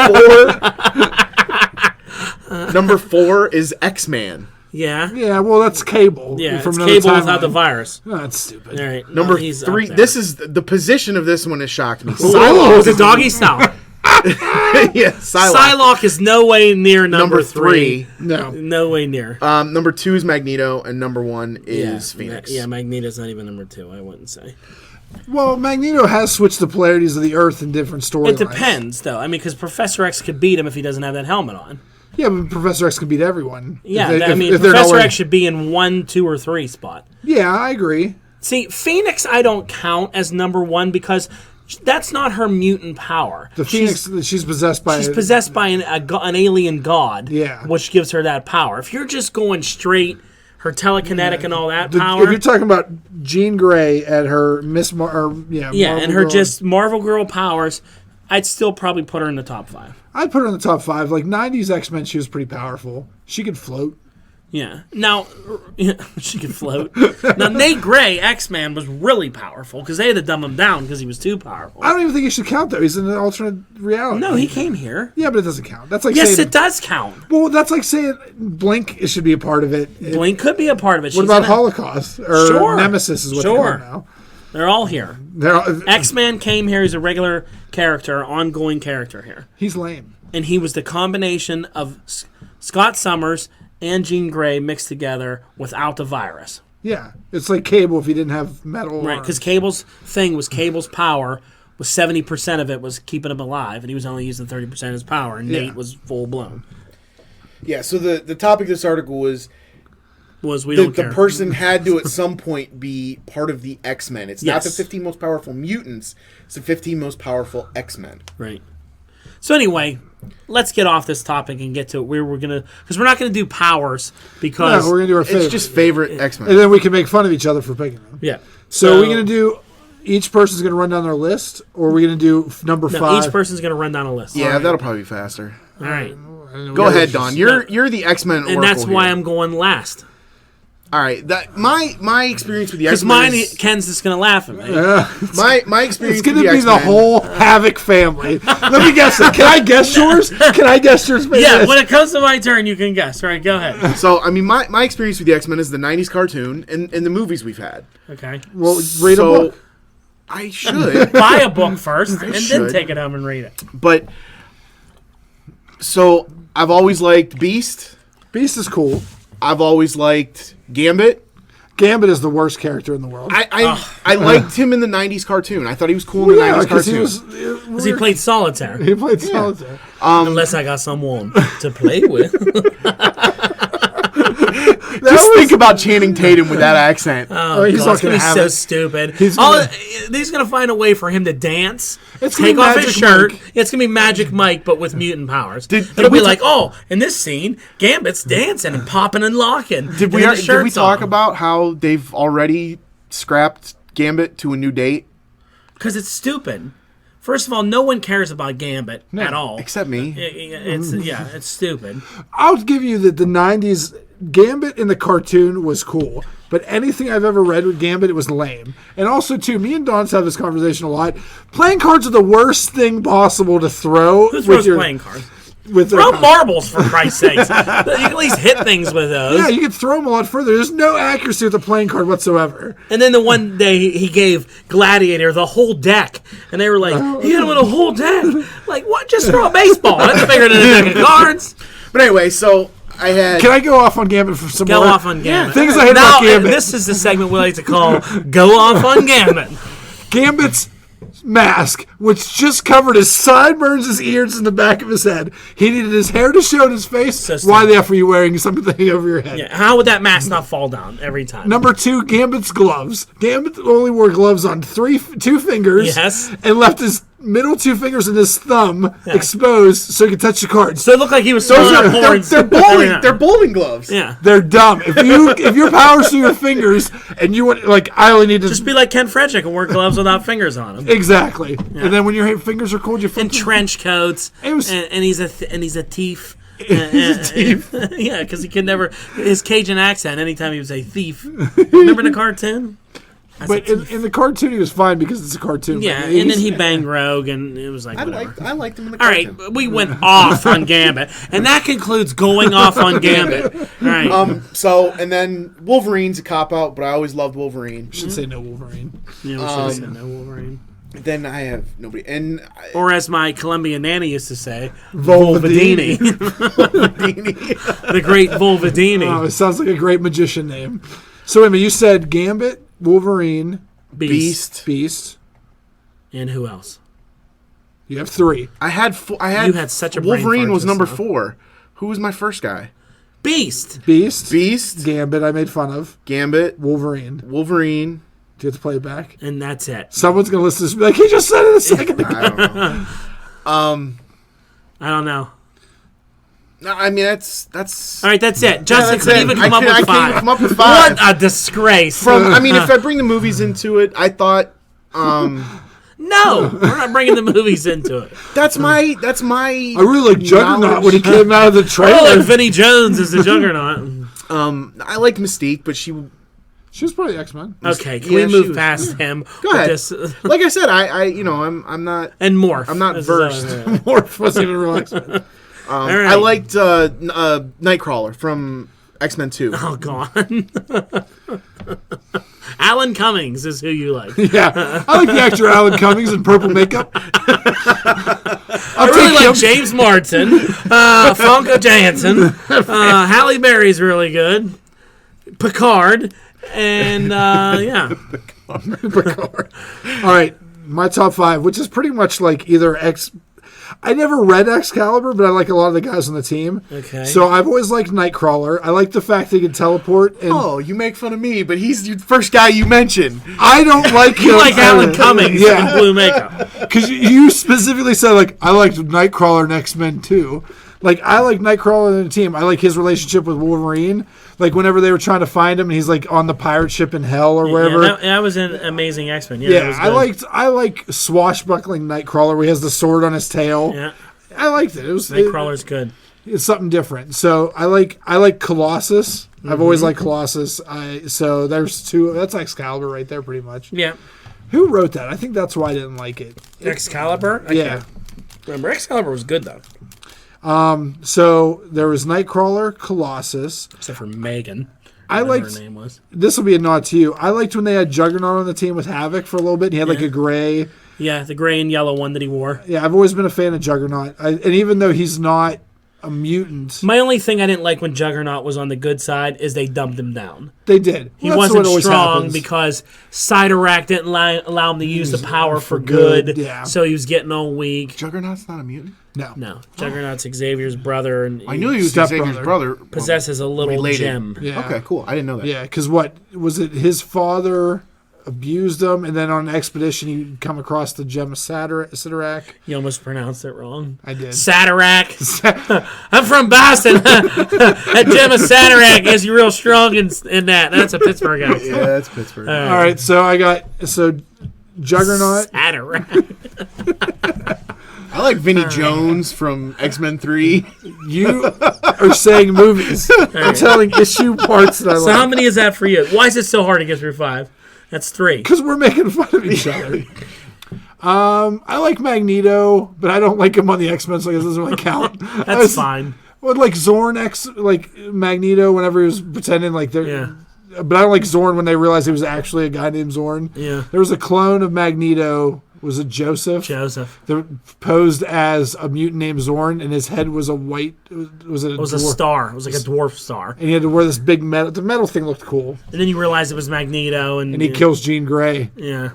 Number 4 is X-Man. Yeah. Yeah. Well, that's Cable. Yeah, From it's another Cable without the timeline. virus. Oh, that's stupid. All right. Number well, he's up 3. there. This is the position of this one has shocked me. Oh, the doggy style. Yeah, Psylocke. Psylocke is no way near number 3. No. No way near. Number 2 is Magneto, and number 1 is Phoenix. Yeah, Magneto's not even number 2, I wouldn't say. Well, Magneto has switched the polarities of the Earth in different storylines. It depends, though. I mean, because Professor X could beat him if he doesn't have that helmet on. Yeah, but Professor X can beat everyone. Yeah, If they- I mean, if they're not Professor wearing- X should be in 1, 2, or 3 spot. Yeah, I agree. See, Phoenix I don't count as number 1 because that's not her mutant power. The Phoenix, she's possessed by. She's possessed by an alien god, Yeah. which gives her that power. If you're just going straight, her telekinetic and all that If power, you're talking about Jean Grey at her yeah, Marvel and her Girl, just Marvel Girl powers, I'd still probably put her in the top 5. I'd put her in the top 5. Like 90s X-Men, she was pretty powerful. She could float. Yeah. Now, she could float. Now, Nate Gray, X-Man, was really powerful because they had to dumb him down because he was too powerful. I don't even think he should count though. He's in an alternate reality. No, he came here. Yeah, but it doesn't count. That's like Yes, saying, it does count. Well, that's like saying Blink should be a part of it. Blink could be a part of it. What She's about in it. Holocaust or Sure. Nemesis is what Sure. they call it now. They're all here. They're, X-Man came here. He's a regular character, ongoing character here. he's lame. And he was the combination of Scott Summers and Jean Grey mixed together without the virus. Yeah, it's like Cable if he didn't have metal. Right, because Cable's thing was Cable's power was 70% of it was keeping him alive, and he was only using 30% of his power, and Yeah. Nate was full blown. Yeah, so the topic of this article was We the don't care. person had to at some point be part of the X-Men. It's not the Yes. 15 most powerful mutants, it's the 15 most powerful X-Men. Right. So anyway, let's get off this topic and get to where we're gonna, because we're not gonna do powers because No, we're gonna do our favorite. It's just favorite X-Men. and then we can make fun of each other for picking them. yeah. So we're gonna do. Each person's gonna run down their list, or we're gonna do number no, 5. each person's gonna run down a list. Yeah, that'll probably be faster. All right. Go ahead, Don. You're the X-Men And oracle that's why here. I'm going last. All right, my experience with the Because X-Men mine, Ken's just going to laugh at me. my experience It's going with to the be the X-Men, whole Havoc family. Let me guess it. Can I guess yours? Can I guess yours? Yeah, when it comes to my turn, you can guess. All right, go ahead. So, I mean, my experience with the X-Men is the 90s cartoon and the movies we've had. Okay. Well, read a book. I should. Buy a book first, and then should. take it home and read it. But, so, I've always liked Beast. Beast is cool. I've always liked Gambit. Gambit is the worst character in the world. I liked him in the 90s cartoon. I thought he was cool in the 90s because cartoon. Because he played solitaire. He played solitaire. Unless I got someone to play with. Just think about Channing Tatum with that accent. He's God, not it's going gonna to be have so it. stupid. He's He's gonna find a way for him to dance. It's gonna take be off his Magic shirt. Mike. It's gonna be Magic Mike, but with mutant powers. Did It'll we be like, in this scene, Gambit's dancing and popping and locking. Did we talk about how they've already scrapped Gambit to a new date? Because it's stupid. First of all, no one cares about Gambit at all. Except me. It's stupid. I'll give you that the 90s Gambit in the cartoon was cool, but anything I've ever read with Gambit, it was lame. And also, too, me and Dawn's have this conversation a lot. Playing cards are the worst thing possible to throw. Who throws playing cards? Throw marbles, for Christ's sakes. You can at least hit things with those. Yeah, you can throw them a lot further. There's no accuracy with the playing card whatsoever. And then the one day he gave Gladiator the whole deck, and they were like, "He hit him with a whole deck." Like, what? Just throw a baseball. That's bigger than a deck of cards. But anyway, so I had... Can I go off on Gambit for some Go more? off on Gambit. Things I hate now, about Gambit. this is the segment we like to call "Go Off on Gambit." Gambit's mask, which just covered his sideburns, his ears, and the back of his head. He needed his hair to show in his face. So Why the F are you wearing something over your head? Yeah, how would that mask not fall down every time? Number 2, Gambit's gloves. Gambit only wore gloves on 2 fingers. Yes. And left his middle 2 fingers and his thumb exposed so he could touch the cards. So it looked like he was throwing up horns. They're bowling. They're bowling gloves. Yeah. They're dumb. If your powers through your fingers and you want, like, I only need to Just be like Ken Frederick and wear gloves without fingers on them. exactly. And then when your fingers are cold, you flip And trench coats. It was- and he's a thief. He's a thief. Yeah, because he could never his Cajun accent anytime he would say thief. Remember the cartoon? But in the cartoon, he was fine because it's a cartoon. Yeah, But and then he banged Rogue, and it was like I whatever. liked him in the All cartoon. right, we went off on Gambit, and that concludes going off on Gambit. All right. So, and then Wolverine's a cop-out, but I always loved Wolverine. should say no Wolverine. Yeah, we should have said no Wolverine. Then I have nobody. And Or as my Colombian nanny used to say, Volvadini. Volvadini. The great Volvadini. Oh, it sounds like a great magician name. So wait a minute, you said Gambit, Wolverine, Beast. Beast. And who else? You have 3. I had You had such a brain Wolverine fart was just number now. 4. Who was my first guy? Beast. Beast, Beast, Gambit, I made fun of. Gambit, Wolverine. Wolverine. Do you have to play it back? And that's it. Someone's going to listen to this and be like, he just said it a second ago. I don't know. I don't know. No, I mean that's. All right, that's it. Justin that's couldn't it. even come up I with can't even 5. come up with 5. What a disgrace. I mean, if I bring the movies into it, I thought No, we're not bringing the movies into it. that's my. I really like Juggernaut knowledge. when he came out of the Oh, trailer. like Vinnie Jones is the Juggernaut. I liked Mystique, but she. She was part of the X-Men. Okay, can Yeah, we she move was- past him? Go ahead. This, Like I said, I'm not. and Morph. I'm not This is versed. Morph wasn't even real X-Men. right. I liked Nightcrawler from X-Men 2. Oh, God. Alan Cummings is who you like. Yeah. I like the actor Alan Cummings in purple makeup. I really like James Martin, Funko Jansen, Halle Berry's really good, Picard, and yeah. All right, my top 5, which is pretty much like either X. I never read Excalibur, but I like a lot of the guys on the team. Okay. So I've always liked Nightcrawler. I like the fact that he can teleport. And Oh, you make fun of me, but he's the first guy you mentioned. I don't like him. You like Alan Cummings in Yeah. blue makeup. Because you specifically said, like, I liked Nightcrawler in X-Men too. Like, I like Nightcrawler in the team. I like his relationship with Wolverine. Like, whenever they were trying to find him, and he's, like, on the pirate ship in hell or wherever. Yeah, that was an amazing X-Men. Yeah, that Yeah, was good. I like swashbuckling Nightcrawler where he has the sword on his tail. Yeah, I liked it. It was Nightcrawler's good. it's something different. So I like Colossus. I've always liked Colossus. So there's two. That's Excalibur right there, pretty much. Yeah. Who wrote that? I think that's why I didn't like it. Excalibur? I Yeah. can't remember. Excalibur was good, though. So there was Nightcrawler, Colossus. Except for Megan. I whatever liked. her name was. This will be a nod to you. I liked when they had Juggernaut on the team with Havoc for a little bit. He had like a gray. Yeah, the gray and yellow one that he wore. Yeah, I've always been a fan of Juggernaut. And even though he's not a mutant, My only thing I didn't like when Juggernaut was on the good side is they dumbed him down. they did. He Well, that's wasn't what always strong happens. because Cyterac didn't allow him to use the power for good. yeah. So he was getting all weak. Juggernaut's not a mutant. No, Juggernaut's Xavier's brother, and I knew he was Stepbrother. Xavier's brother. possesses a little Related. gem. Yeah. Okay, cool. I didn't know that. Yeah, because what was it? His father abused him, and then on an expedition, he'd come across the gem of Cyterac. You almost pronounced it wrong. I did. Cyterac. I'm from Boston. That gem of Cyterac is real strong in that. That's a Pittsburgh guy. Yeah, that's Pittsburgh. All right, so Juggernaut. Cyterac. I like Vinnie Jones from X-Men 3. You are saying movies. I'm telling issue parts that I So how like. many is that for you? Why is it so hard to get through 5? That's 3. Because we're making fun of each other. I like Magneto, but I don't like him on the X-Men, so I guess it doesn't really count. That's fine. Well, like Zorn like Magneto, whenever he was pretending like they're. Yeah. But I don't like Zorn when they realized he was actually a guy named Zorn. Yeah. There was a clone of Magneto. Was it Joseph? Joseph. That posed as a mutant named Zorn, and his head was a white. It was a star. It was like a dwarf star. And he had to wear this big metal. The metal thing looked cool. And then you realize it was Magneto, and And he kills Jean Grey. Yeah.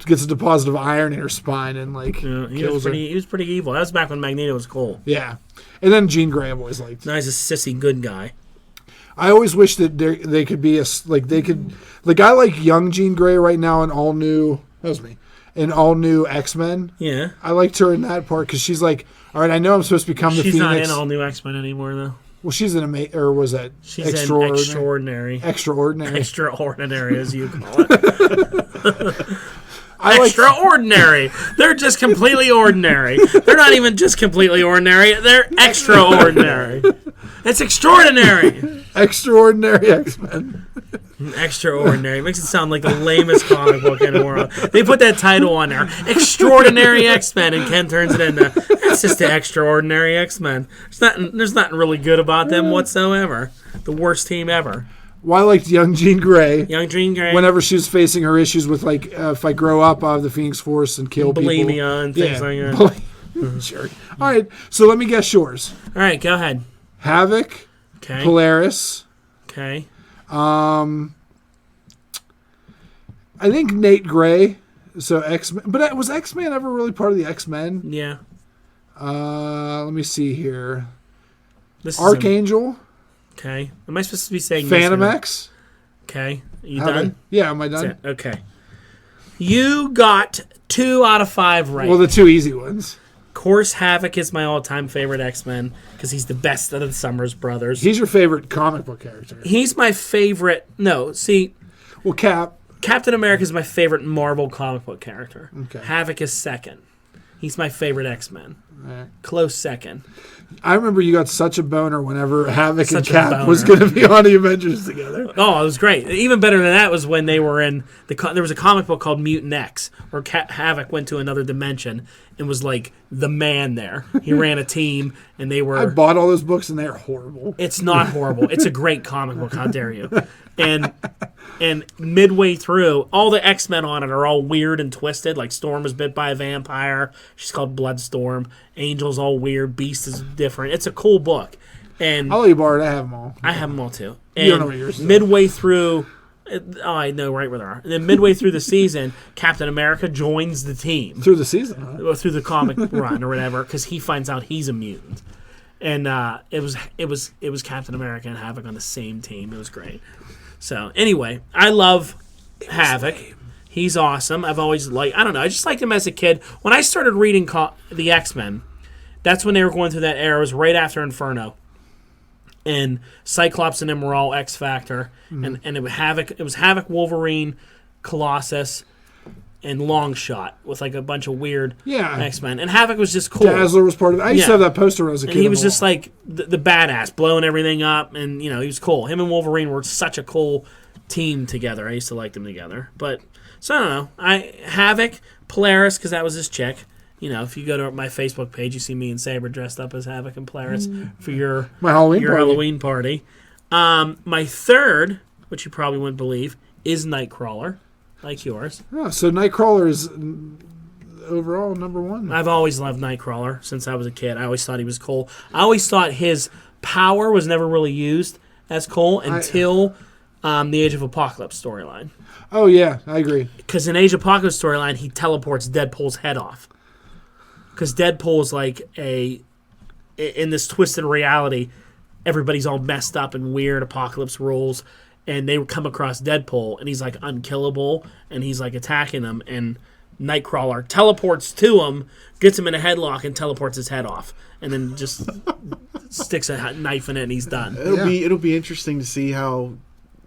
Gets a deposit of iron in her spine and He kills her. was pretty evil. That was back when Magneto was cool. Yeah. And then Jean Grey I've always liked. Now he's a sissy good guy. I always wish that they could be I like young Jean Grey right now in all new. That was me. In all new X-Men. Yeah. I liked her in that part because she's like, all right, I know I'm supposed to become the She's Phoenix. not in all new X-Men anymore, though. Well, she's in or was that She's extraordinary? in Extraordinary. Extraordinary, as you call it. I like Extraordinary. They're just completely ordinary. They're not even just completely ordinary. They're extraordinary. It's extraordinary. extraordinary X-Men. Extraordinary. Makes it sound like the lamest comic book in the world. They put that title on there. Extraordinary X-Men, and Ken turns it into, that's just the Extraordinary X-Men. There's nothing really good about them whatsoever. The worst team ever. Well, I liked young Jean Grey. Young Jean Grey. Whenever she was facing her issues with if I grow up, I'll have the Phoenix Force and kill people. Bulimia and things like that. Sure. All right, so let me guess yours. All right, go ahead. Havoc, Okay. Polaris. Okay. I think Nate Gray. So X-Men, but was X-Men ever really part of the X-Men? Yeah. Let me see here. This is Archangel, okay. Am I supposed to be saying Phantom yes or no? X. Okay. You How done? did- Yeah, am I done? That's it. Okay. You got 2 out of 5 right. Well, the two easy ones. Of course, Havoc is my all-time favorite X-Men because he's the best of the Summers brothers. He's your favorite comic book character. He's my favorite. No, see, Well, Captain America is my favorite Marvel comic book character. Okay. Havoc is second. He's my favorite X-Men. Right. Close second. I remember you got such a boner whenever Havoc and Such a Cap boner. was going to be on the Avengers together. Oh, it was great. Even better than that was when they were in there was a comic book called Mutant X, where Havoc went to another dimension and was like the man there. He ran a team, and they were. I bought all those books and they're horrible. It's not horrible. It's a great comic book. How dare you? And midway through, all the X-Men on it are all weird and twisted. Like Storm was bit by a vampire. She's called Bloodstorm. Angel's all weird. Beast is different. It's a cool book. And I'll let you borrow it. I have them all. I have them all too. You don't And know what yours is. midway through, I know right where they are. And then midway through the season, Captain America joins the team. Through the season, huh? Well, through the comic run or whatever, because he finds out he's a mutant. And it was Captain America and Havoc on the same team. It was great. So anyway, I love Havoc. He's awesome. I've always I just liked him as a kid. When I started reading the X-Men, that's when they were going through that era. It was right after Inferno. And Cyclops and them were all X-Factor. And it was Havoc. It was Havoc, Wolverine, Colossus, and Longshot with like a bunch of weird Yeah. X-Men. And Havoc was just cool. Dazzler was part of it. I used to Yeah. have that poster when I was a kid. And he on was the just wall. like the badass, blowing everything up, and he was cool. Him and Wolverine were such a cool team together. I used to like them together. But so I don't know. Havoc, Polaris, because that was his chick. If you go to my Facebook page, you see me and Saber dressed up as Havoc and Polaris for your My Halloween party. Halloween party. My third, which you probably wouldn't believe, is Nightcrawler, like yours. Oh, so Nightcrawler is overall number one. I've always loved Nightcrawler since I was a kid. I always thought he was cool. I always thought his power was never really used as cool until the Age of Apocalypse storyline. Oh, yeah, I agree. Because in Age of Apocalypse storyline, he teleports Deadpool's head off. Because Deadpool is like in this twisted reality, everybody's all messed up and weird, Apocalypse rules, and they come across Deadpool, and he's like unkillable, and he's like attacking them, and Nightcrawler teleports to him, gets him in a headlock, and teleports his head off, and then just sticks a knife in it, and he's done. It'll be interesting to see how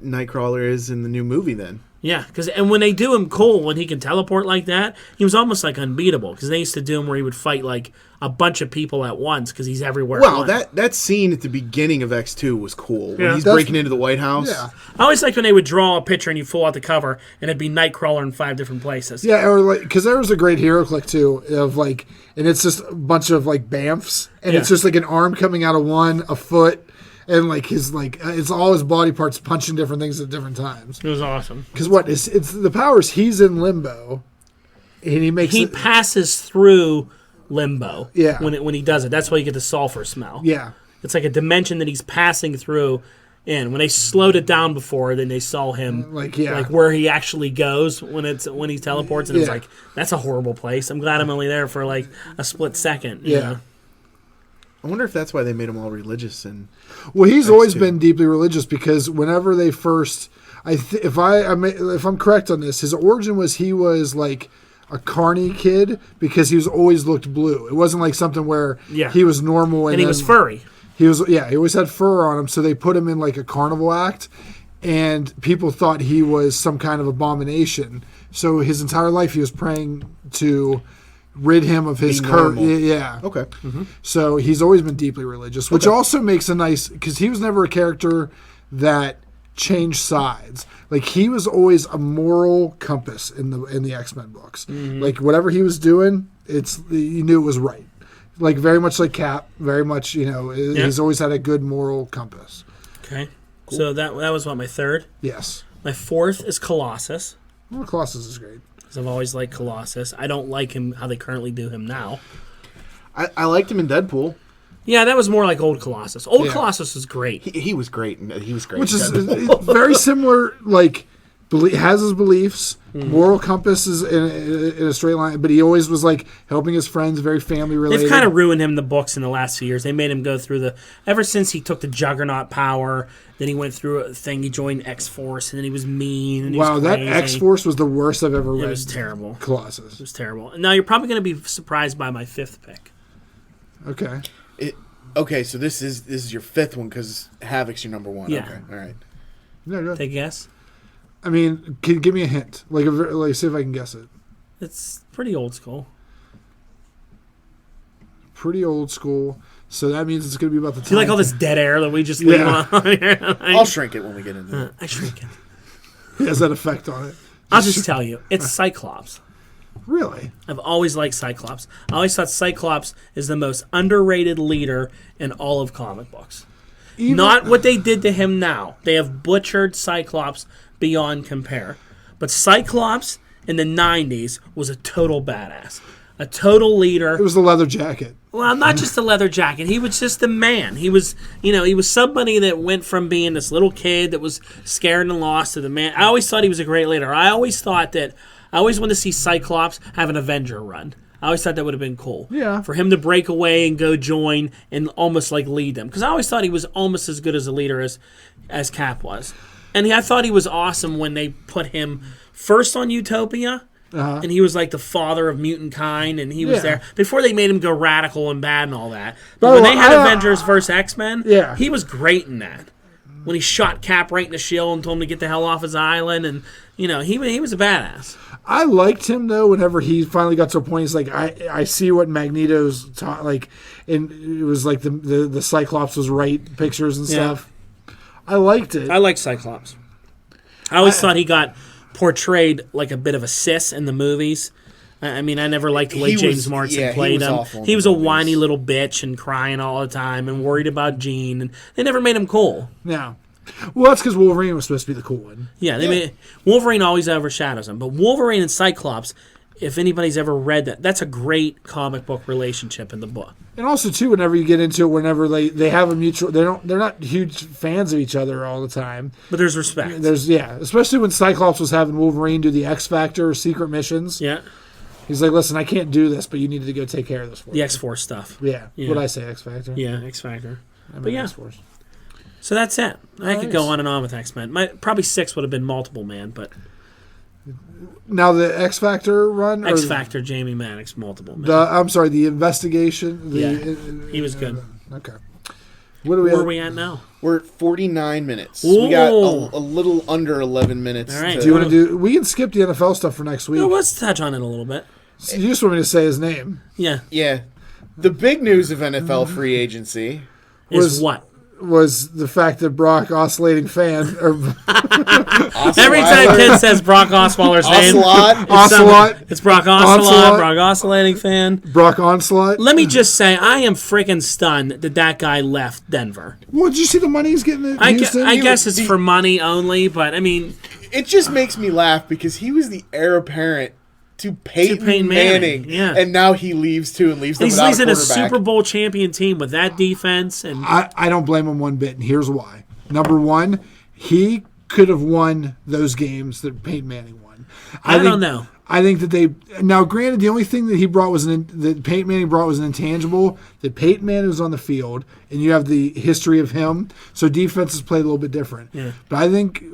Nightcrawler is in the new movie then. Yeah, and when they do him cool, when he can teleport like that, he was almost like unbeatable. Because they used to do him where he would fight like a bunch of people at once because he's everywhere. Well, that scene at the beginning of X2 was cool. When he's breaking into the White House. Yeah. I always liked when they would draw a picture and you pull out the cover and it'd be Nightcrawler in 5 different places. Yeah, or like, because there was a great hero click too of like, and it's just a bunch of like bamfs, and it's just like an arm coming out of one, a foot, and like his it's all his body parts punching different things at different times. It was awesome. Because it's the powers. He's in limbo, and he passes through limbo. Yeah. When he does it, that's why you get the sulfur smell. Yeah. It's like a dimension that he's passing through. And when they slowed it down before, then they saw him like where he actually goes when he teleports, and it was like, that's a horrible place. I'm glad I'm only there for like a split second. You know? I wonder if that's why they made him all religious. Well, he's always been deeply religious because whenever they first, if I'm correct on this, his origin was he was like a carny kid because he was always looked blue. It wasn't like something where he was normal and he was furry. He always had fur on him, so they put him in like a carnival act, and people thought he was some kind of abomination. So his entire life he was praying to rid him of his curse. Yeah. Okay. Mm-hmm. So he's always been deeply religious, which also makes a nice, because he was never a character that changed sides. Like he was always a moral compass in the X-Men books. Mm-hmm. Like whatever he was doing, you knew it was right. Like very much like Cap, very much he's always had a good moral compass. Okay. Cool. So that was my third. Yes. My fourth is Colossus. Well, Colossus is great. I've always liked Colossus. I don't like him how they currently do him now. I liked him in Deadpool. Yeah, that was more like old Colossus. Colossus was great. He was great. He was great. Which is very similar. Like has his beliefs, moral compass is in a straight line, but he always was like helping his friends, very family related. They've kind of ruined him in the books in the last few years. They made him go through ever since he took the Juggernaut power. Then he went through a thing. He joined X-Force, and then he was mean. And he was that X-Force was the worst I've ever read. It was terrible. Colossus. It was terrible. Now you're probably going to be surprised by my fifth pick. Okay. Okay, so this is your fifth one because Havoc's your number one. Yeah. Okay, all right. No, go. Take a guess. I mean, give me a hint. Like see if I can guess it. It's pretty old school. Pretty old school. So that means it's going to be about the time. Do you like all this dead air that we just leave on here? I'll shrink it when we get into it. I shrink it. It has that effect on it. I'll just tell you. It's Cyclops. Really? I've always liked Cyclops. I always thought Cyclops is the most underrated leader in all of comic books. Not what they did to him now. They have butchered Cyclops beyond compare. But Cyclops in the 90s was a total badass. A total leader. It was the leather jacket. Well, not just the leather jacket. He was just a man. He was, he was somebody that went from being this little kid that was scared and lost to the man. I always thought he was a great leader. I always wanted to see Cyclops have an Avenger run. I always thought that would have been cool. Yeah. For him to break away and go join and almost like lead them. Because I always thought he was almost as good as a leader as Cap was. And I thought he was awesome when they put him first on Utopia. Uh-huh. And he was like the father of mutant kind, and he was there before they made him go radical and bad and all that. But when they had Avengers versus X-Men, he was great in that. when he shot Cap right in the shield and told him to get the hell off his island, and he was a badass. I liked him though. Whenever he finally got to a point, he's like, I see what Magneto's taught. Like, and it was like the Cyclops was right pictures and stuff. I liked it. I liked Cyclops. I always thought he got portrayed like a bit of a sis in the movies. I mean, I never liked the way James Marsden played him. He was a whiny little bitch and crying all the time and worried about Jean, and they never made him cool. Yeah. Well, that's because Wolverine was supposed to be the cool one. Yeah, Wolverine always overshadows him. But Wolverine and Cyclops, if anybody's ever read that, that's a great comic book relationship in the book. And also, too, whenever you get into it, whenever they have a mutual, they're not huge fans of each other all the time. But there's respect. Especially when Cyclops was having Wolverine do the X Factor secret missions. Yeah. He's like, listen, I can't do this, but you need to go take care of this for me. The X-Force stuff. Yeah. What I say, X Factor? Yeah, X Factor. But yeah. X-Force. So that's it. I could go on and on with X-Men. Probably 6 would have been multiple man, but... Now the X Factor run? X Factor, Jamie Maddox, multiple man. I'm sorry, the investigation? He was good. Okay. Where are we at now? We're at 49 minutes. Ooh. We got a little under 11 minutes. All right. Do you want to do... We can skip the NFL stuff for next week. No, let's touch on it a little bit. So you just want me to say his name. Yeah. Yeah. The big news of NFL free agency is what? Was the fact that Brock Oscillating Fan... Every time Ken says Brock Osweiler's name... Ocelot. It's Brock Ocelot, Brock Oscillating Fan. Brock Onslaught. Let me just say, I am freaking stunned that guy left Denver. Well, did you see the money he's getting at Houston? I guess it's for money only, but I mean... It just makes me laugh because he was the heir apparent to Peyton Manning. Yeah. And now he leaves too and leaves them without a quarterback. He's in a Super Bowl champion team with that defense. And I don't blame him one bit, and here's why. Number one, he could have won those games that Peyton Manning won. I don't know. I think that they... Now, granted, the only thing that he brought that Peyton Manning brought was an intangible, that Peyton Manning was on the field, and you have the history of him, so defenses played a little bit different. Yeah. But I think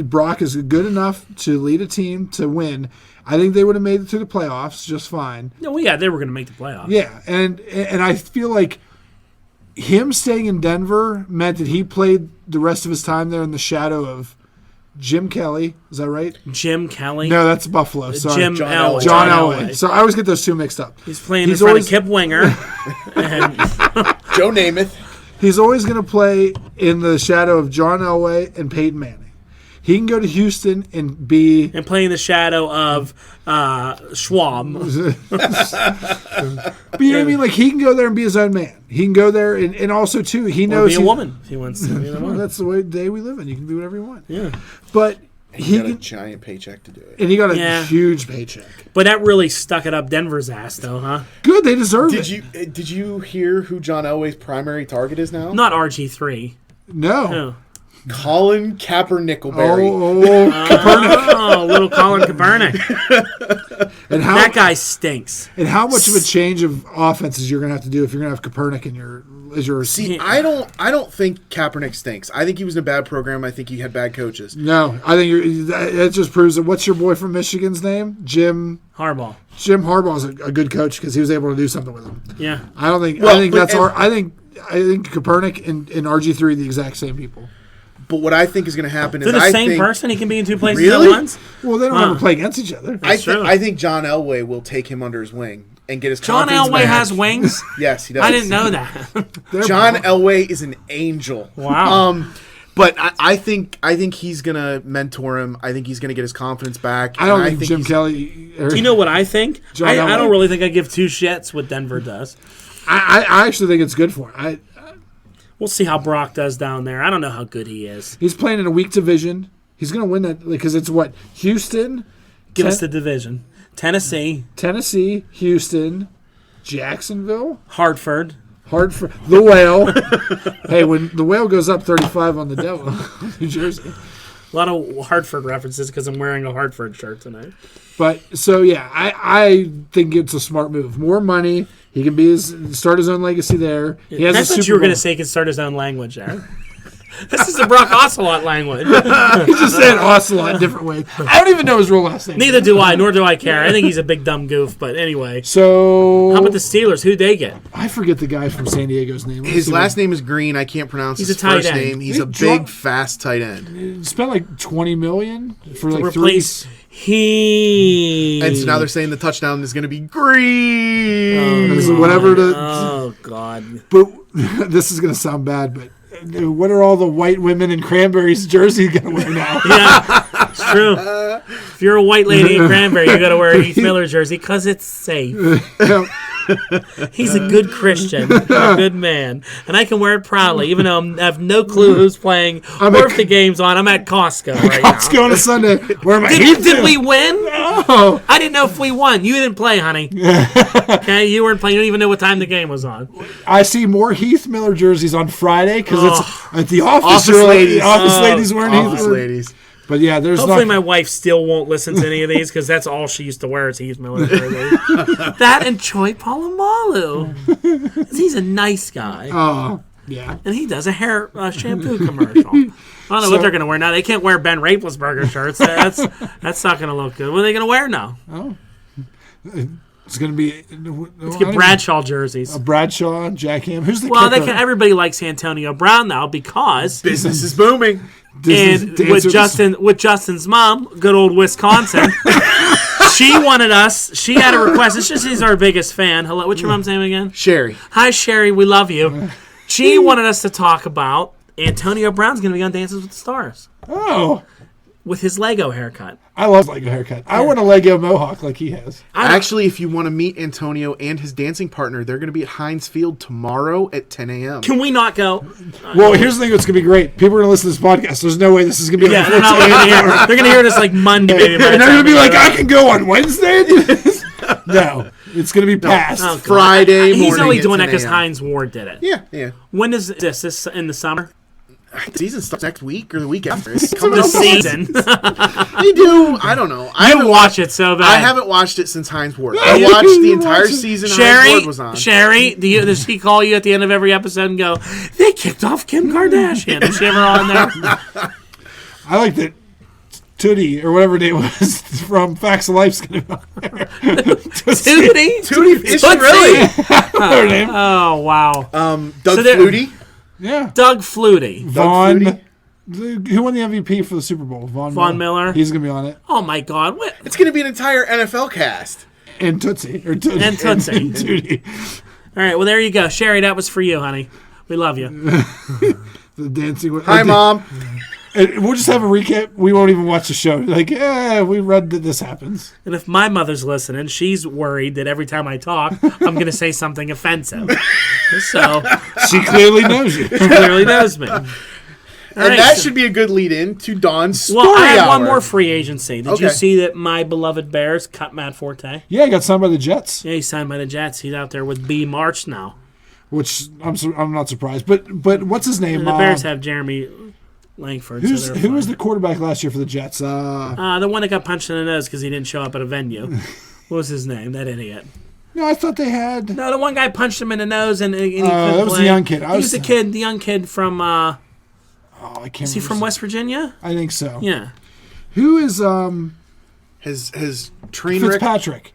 Brock is good enough to lead a team to win. I think they would have made it to the playoffs just fine. No, yeah, they were going to make the playoffs. Yeah, and I feel like him staying in Denver meant that he played the rest of his time there in the shadow of Jim Kelly. Is that right? Jim Kelly? No, that's Buffalo. Sorry. John Elway. So I always get those two mixed up. He's playing in front of Kip Winger. And Joe Namath. He's always going to play in the shadow of John Elway and Peyton Manning. He can go to Houston and play in the shadow of Schwab. But you know what I mean? Like, he can go there and be his own man. He can go there and also, too, he knows... Or be a woman if he wants to be a woman. That's the day we live in. You can do whatever you want. Yeah. But he got a giant paycheck to do it. And he got a huge paycheck. But that really stuck it up Denver's ass, though, huh? Good, they deserve it. Did you hear who John Elway's primary target is now? Not RG3. No. Colin Kaepernickleberry. Copernic. Oh, little Colin Kaepernick. And that guy stinks. And how much of a change of offenses you're going to have to do if you're going to have Kaepernick as your See, I don't think Kaepernick stinks. I think he was in a bad program. I think he had bad coaches. No, I think it just proves that. What's your boy from Michigan's name? Jim Harbaugh. Jim Harbaugh is a good coach because he was able to do something with him. Yeah. I think Kaepernick and RG3 are the exact same people. But what I think is going to happen is they're the same person. He can be in two places really? at once. Well, they don't ever play against each other. I think John Elway will take him under his wing and get his confidence John Elway back. has wings? Yes, he does. I didn't know that. John Elway is an angel. Wow. But I think he's going to mentor him. I think he's going to get his confidence back. I don't think Jim Kelly... Do you know what I think? I don't really think I give two shits what Denver does. I actually think it's good for him. We'll see how Brock does down there. I don't know how good he is. He's playing in a weak division. He's going to win that because it's what? Houston? Give us the division. Tennessee, Houston, Jacksonville, Hartford. The Whale. Hey, when the Whale goes up 35 on the Devil, New Jersey. A lot of Hartford references because I'm wearing a Hartford shirt tonight. But, so yeah, I think it's a smart move. More money. He can start his own legacy there. He has That's a what Super you were going to Bowl. say. He can start his own language there. This is the Brock Ocelot language. He just said Ocelot in different ways. I don't even know his real last name. Neither do I, nor do I care. I think he's a big dumb goof, but anyway. So How about the Steelers? Who'd they get? I forget the guy from San Diego's name. His last name is Green. I can't pronounce He's his a tight first end. name. He's He a big, dropped- fast tight end. Spent like $20 million for like Replace And so now they're saying the touchdown is going to be Green. whatever. Oh, God. But this is going to sound bad, but what are all the white women in Cranberry's jersey going to wear now? Yeah, it's true. If you're a white lady in Cranberry, you got to wear a Heath Miller jersey because it's safe. He's a good Christian, a good man, and I can wear it proudly, even though I have no clue who's playing or if the game's on. I'm at Costco right now. Costco on a Sunday. Where am I? Did we win? Oh. I didn't know if we won. You didn't play, honey. Okay, you weren't playing. You don't even know what time the game was on. I see more Heath Miller jerseys on Friday because it's at the office. Office ladies. Office ladies wearing Heath Office Miller. ladies. But yeah, there's Hopefully, not. my wife still won't listen to any of these because that's all she used to wear is Heath Miller jerseys. That and Choi Polamalu. He's a nice guy. Oh, yeah. And he does a hair shampoo commercial. I don't know what they're going to wear now. They can't wear Ben Raplesberger shirts. That's not going to look good. What are they going to wear now? It's going to be. Let's get Bradshaw jerseys. Bradshaw, Jack Ham. Who's the Well, kicker? everybody likes Antonio Brown now because Business is booming. and with Justin's mom, good old Wisconsin, she wanted us. She had a request. It's just she's our biggest fan. Hello, what's your mom's name again? Sherry. Hi, Sherry. We love you. She wanted us to talk about Antonio Brown's going to be on Dances with the Stars Oh, with his Lego haircut. I love Lego haircut. I want a Lego mohawk like he has. Actually, if you want to meet Antonio and his dancing partner, they're going to be at Heinz Field tomorrow at 10 a.m. Can we not go? Well, here's the thing that's going to be great. People are going to listen to this podcast. There's no way this is going to be Yeah, on they're not going to hear. They're going to hear this like Monday. Maybe by the And they're time going to be we like, go. I can go on Wednesday? No, it's going to be past. Oh, God. Friday morning. He's only at doing that 10 because a.m. Heinz Ward did it. Yeah. When is this? This in the summer? The season starts next week or the week after. It's coming The up. season. They do. I don't know. I You haven't watch it so bad. I haven't watched it since Heinz Ward. I watched the entire season Heinz Sherry, Ward was on. Sherry, does he call you at the end of every episode and go, they kicked off Kim Kardashian? Is she ever on there? I like that Tootie, or whatever her name was, from Facts of Life's going to be on there. Tootie? Tootie, is she Tootsie? really? Her name. Oh, wow. Doug So they're- Flutie. Yeah. Doug Flutie. Vaughn. Flutie? Who won the MVP for the Super Bowl? Von Miller. He's going to be on it. Oh, my God. What? It's going to be an entire NFL cast. And Tootsie. And Tootsie. And Tootie. All right, well, there you go. Sherry, that was for you, honey. We love you. The dancing. Hi, Mom. And we'll just have a recap. We won't even watch the show. Like, we read that this happens. And if my mother's listening, she's worried that every time I talk, I'm going to say something offensive. So She clearly knows you. she clearly knows me. All And right, that so- should be a good lead in to Dawn's story Well, I have one hour. more free agency. Did you Okay. see that my beloved Bears cut Matt Forte? Yeah, he got signed by the Jets, Yeah, he's signed by the Jets. He's out there with B. March now. which I'm not surprised. But what's his name? And the Bears have Jeremy Langford. So Who was the quarterback last year for the Jets? the one that got punched in the nose because he didn't show up at a venue? What was his name? That idiot. No, I thought they had. No, the one guy punched him in the nose and he couldn't that was the play. young kid. He was the young kid from. I can't. Is he from West Virginia? I think so. Yeah. Who is His train wreck. Fitzpatrick?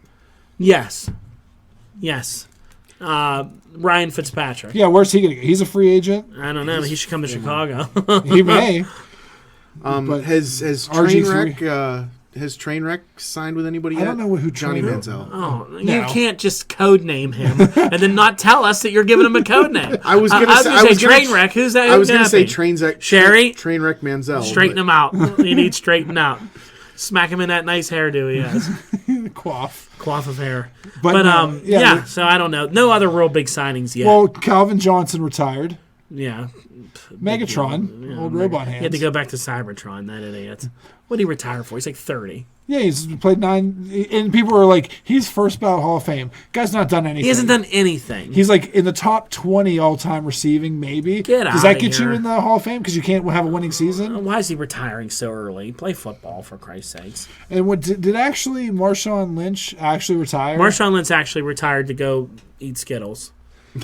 Yes. Ryan Fitzpatrick. Yeah, where's he gonna go? He's a free agent. I don't know. He should come to Chicago. He may. But Has RG3. Train wreck signed with anybody I yet? don't know who Johnny Trainwreck- Manziel. Oh, you No. can't just code name him and then not tell us that you're giving him a code name. I was gonna say train wreck. Who's that? I was gonna gonna say be? Train Sherry? wreck Manziel. Straighten but- him out. He needs straightened out. Smack him in that nice hairdo he has. Quaff. Coif of hair. But, But yeah. so I don't know. No other real big signings yet. Well, Calvin Johnson retired. yeah. Megatron, old robot hands. He had to go back to Cybertron, that idiot. What did he retire for? He's like 30. Yeah, he's played 9, and people are like, he's first ballot Hall of Fame. Guy's not done anything. He hasn't done anything. He's like in the top 20 all-time receiving, maybe. Get Does that outta get you here. in the Hall of Fame because you can't have a winning season? Why is he retiring so early? Play football, for Christ's sakes. And what did actually Marshawn Lynch actually retire? Marshawn Lynch actually retired to go eat Skittles.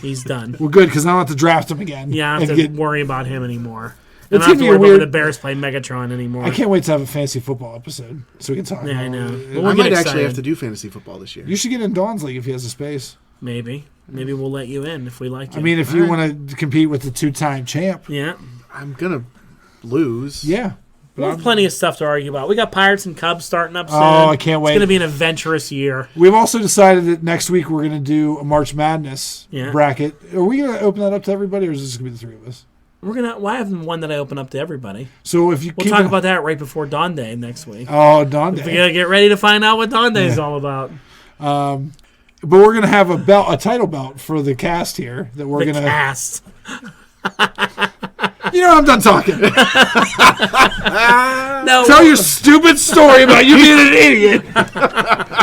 He's done. Well, good because I don't have to draft him again. Yeah, I don't And have to get- worry about him anymore. I don't have to worry about when the Bears play Megatron anymore. I can't wait to have a fantasy football episode so we can talk. Yeah, I know. Well, I might actually have to do fantasy football this year. You should get in Dawn's league if he has a space. Maybe we'll let you in if we like you. I mean, if you want to compete with the 2-time champ. Yeah. I'm gonna lose. Yeah. We have plenty of stuff to argue about. We got Pirates and Cubs starting up soon. Oh, I can't wait. It's going to be an adventurous year. We've also decided that next week we're going to do a March Madness bracket. Are we going to open that up to everybody, or is this going to be the three of us? Why have one that I open up to everybody? So if you we'll talk about that right before Dawn Day next week. Oh, Dawn Day. We got to get ready to find out what Dawn Day is all about. But we're going to have a title belt for the cast here that we're going to cast. You know, I'm done talking. No. Tell your stupid story about you being an idiot,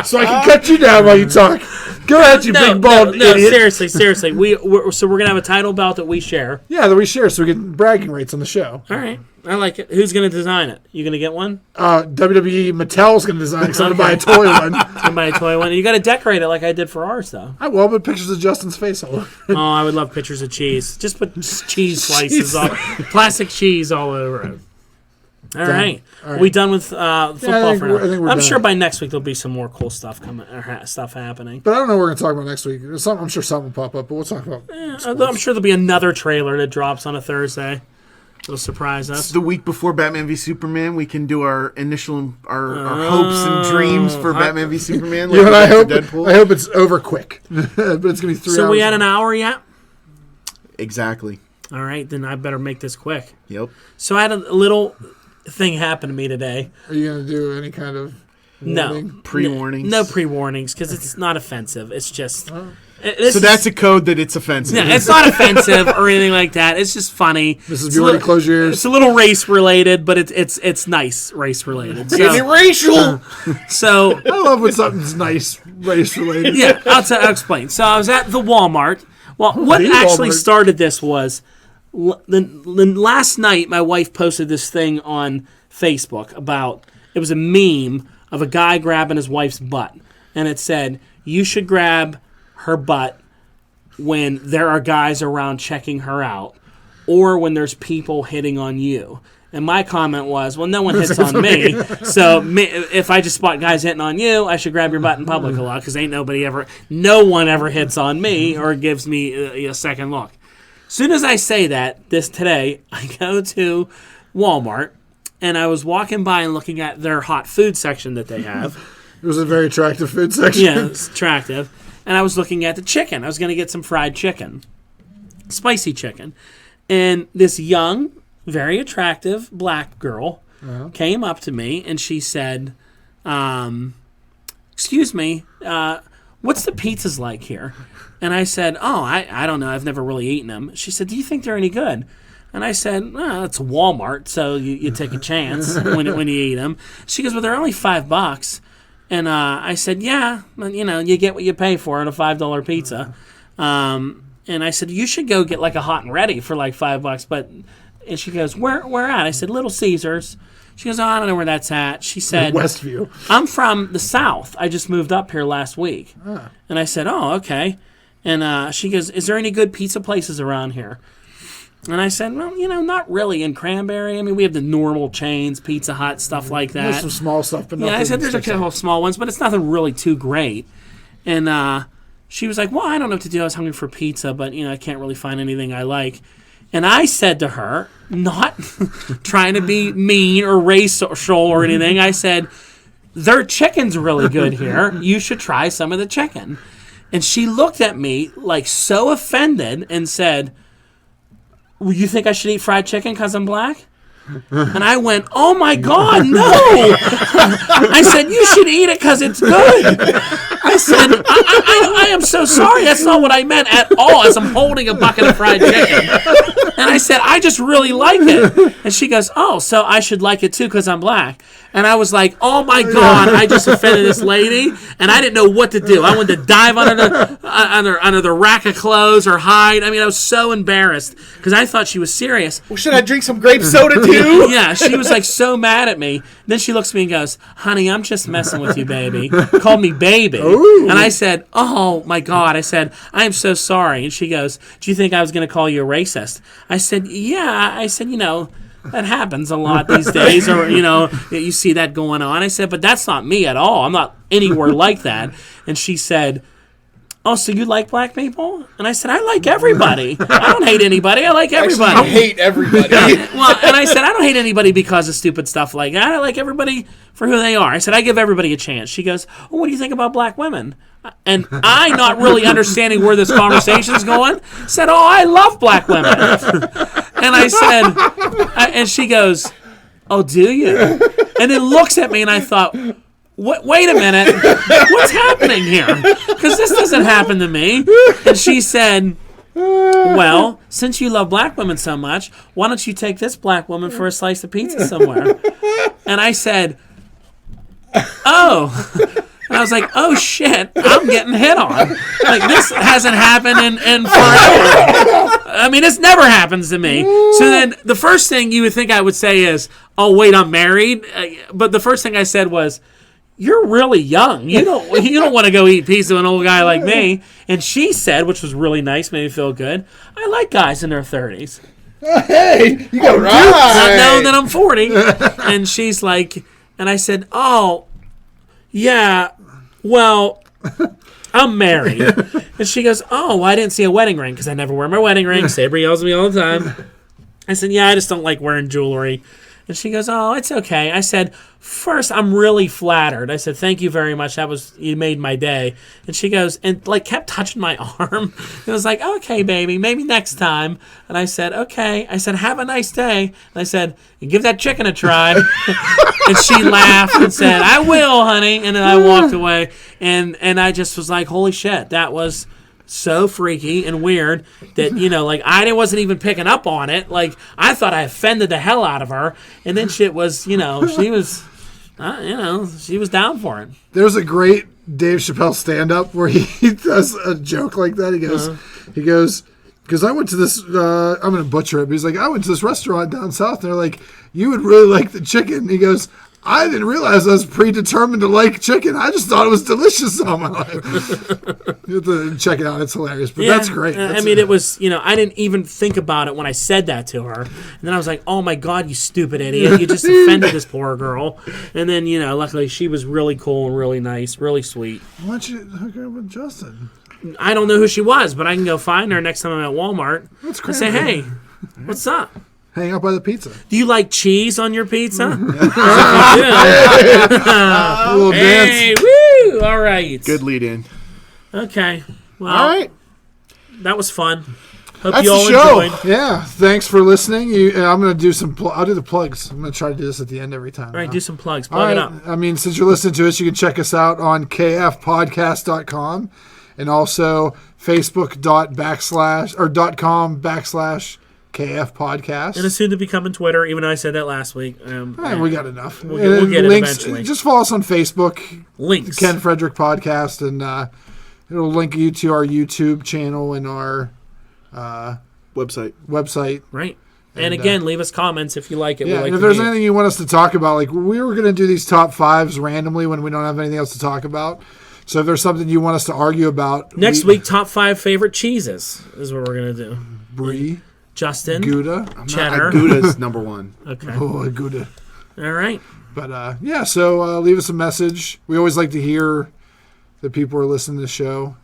so I can cut you down while you talk. Go ahead, you big bald idiot. Seriously. We're gonna have a title belt that we share. Yeah, that we share, so we get bragging rights on the show. All right, I like it. Who's gonna design it? You gonna get one? WWE Mattel's gonna design it. Because I'm gonna buy a toy one. I'm buy a toy one. You got to decorate it like I did for ours, though. I will, but pictures of Justin's face all over. Oh, I would love pictures of cheese. Just put cheese slices on, plastic cheese all over it. All right. Are we done with football for now? I'm sure by next week there'll be some more cool stuff coming, or stuff happening. But I don't know what we're going to talk about next week. I'm sure something will pop up, but we'll talk about I'm sure there'll be another trailer that drops on a Thursday. It'll surprise us. It's the week before Batman v Superman. We can do our initial our hopes and dreams for Batman v Superman. Like I hope it's over quick, but it's going to be 3 hours. So we had an hour yet? Exactly. All right, then I better make this quick. Yep. So I had a little thing happen to me today. Are you going to do any kind of warning? No pre-warnings? No pre-warnings because it's not offensive. It's just so that's a code that it's offensive. Yeah, it's not offensive or anything like that. It's just funny. Mrs. Bueller, close your ears. It's a little race related, but it's nice race related. So, it's racial. So I love when something's nice race related. Yeah, I'll explain. So I was at the Walmart. Well, what actually started this was last night my wife posted this thing on Facebook about, it was a meme of a guy grabbing his wife's butt, and it said, you should grab her butt when there are guys around checking her out, or when there's people hitting on you. And my comment was, well, no one hits on me, so if I just spot guys hitting on you, I should grab your butt in public a lot, because no one ever hits on me or gives me a second look. As soon as I say that, today, I go to Walmart, and I was walking by and looking at their hot food section that they have. It was a very attractive food section. Yeah, it's attractive. And I was looking at the chicken. I was going to get some fried chicken, spicy chicken. And this young, very attractive black girl came up to me, and she said, excuse me, what's the pizzas like here? And I said, I don't know. I've never really eaten them. She said, do you think they're any good? And I said, it's Walmart, so you take a chance when you eat them. She goes, well, they're only $5. And I said, yeah, you get what you pay for at a $5 pizza. And I said, you should go get like a hot and ready for like $5. And she goes, where at? I said, Little Caesars. She goes, I don't know where that's at. She said, Westview. I'm from the South. I just moved up here last week. And I said, oh, okay. And she goes, is there any good pizza places around here? And I said, well, not really in Cranberry. I mean, we have the normal chains, Pizza Hut, stuff like that. There's some small stuff, but nothing. Yeah, I said there's a couple of small ones, but it's nothing really too great. And she was like, well, I don't know what to do. I was hungry for pizza, but, I can't really find anything I like. And I said to her, not trying to be mean or racial or anything, I said, their chicken's really good here. You should try some of the chicken. And she looked at me like so offended and said, you think I should eat fried chicken because I'm black? And I went, oh my God, no! I said, you should eat it because it's good. I said, I am so sorry. That's not what I meant at all, as I'm holding a bucket of fried chicken. And I said, I just really like it. And she goes, oh, so I should like it too because I'm black. And I was like, oh my God, I just offended this lady, and I didn't know what to do. I wanted to dive under the rack of clothes or hide. I mean, I was so embarrassed because I thought she was serious. Well, should I drink some grape soda too? Yeah, she was like so mad at me. Then she looks at me and goes, honey, I'm just messing with you, baby. Called me baby. Ooh. And I said, oh my God. I said, I am so sorry. And she goes, do you think I was going to call you a racist? I said, yeah. I said, that happens a lot these days, or you see that going on. I said, but that's not me at all. I'm not anywhere like that. And she said, oh, so you like black people? And I said, I like everybody. I don't hate anybody. I like everybody. I hate everybody. Well, and I said, I don't hate anybody because of stupid stuff like that. I like everybody for who they are. I said, I give everybody a chance. She goes, well, what do you think about black women? And I, not really understanding where this conversation is going, said, oh, I love black women. And I said, and she goes, oh, do you? And then looks at me, and I thought, wait a minute, what's happening here? Because this doesn't happen to me. And she said, well, since you love black women so much, why don't you take this black woman for a slice of pizza somewhere? And I said, oh. And I was like, oh, shit, I'm getting hit on. Like, this hasn't happened in forever. I mean, this never happens to me. So then the first thing you would think I would say is, oh, wait, I'm married? But the first thing I said was, you're really young. You don't want to go eat pizza with an old guy like me. And she said, which was really nice, made me feel good, I like guys in their 30s. Hey, you got right. Not knowing that I'm 40. And she's like, and I said, oh, yeah, well, I'm married. And she goes, oh, well, I didn't see a wedding ring because I never wear my wedding ring. Sabre yells at me all the time. I said, yeah, I just don't like wearing jewelry. And she goes, oh, it's okay. I said, first, I'm really flattered. I said, thank you very much. You made my day. And she goes, and like kept touching my arm. It was like, okay, baby, maybe next time. And I said, okay. I said, have a nice day. And I said, give that chicken a try. And she laughed and said, I will, honey. And then I walked away. And I just was like, holy shit, that was so freaky and weird that, like I wasn't even picking up on it. Like I thought I offended the hell out of her. And then shit was, she was, she was down for it. There's a great Dave Chappelle stand-up where he does a joke like that. He goes, because I went to this, I'm going to butcher it, but he's like, I went to this restaurant down south. And they're like, you would really like the chicken. He goes, I didn't realize I was predetermined to like chicken. I just thought it was delicious all my life. You have to check it out. It's hilarious. But that's great. It was, I didn't even think about it when I said that to her. And then I was like, oh, my God, you stupid idiot. You just offended this poor girl. And then, luckily she was really cool and really nice, really sweet. Why don't you hook her up with Justin? I don't know who she was, but I can go find her next time I'm at Walmart. That's great. And say, hey, what's up? Hang out by the pizza. Do you like cheese on your pizza? A little hey, dance. woo! All right. Good lead in. Okay. Well, all right. That was fun. Hope That's you all the show. enjoyed. Yeah. Thanks for listening. I'm going to do some. I'll do the plugs. I'm going to try to do this at the end every time. All right. Do some plugs. All Plug right. it up. I mean, since you're listening to us, you can check us out on kfpodcast.com and also facebook.com/KF Podcast. And it's soon to be coming Twitter, even though I said that last week. We got enough. We'll get it eventually. Just follow us on Facebook. Links. Ken Frederick Podcast, and it'll link you to our YouTube channel and our website. Right. And again, leave us comments if you like it. Yeah, like and if there's anything you want us to talk about, like we were going to do these top fives randomly when we don't have anything else to talk about. So if there's something you want us to argue about. Next week, top 5 favorite cheeses is what we're going to do. Brie. Justin. Gouda. Cheddar. Gouda's number 1. Okay. Oh, Gouda. All right. But, so leave us a message. We always like to hear that people are listening to the show.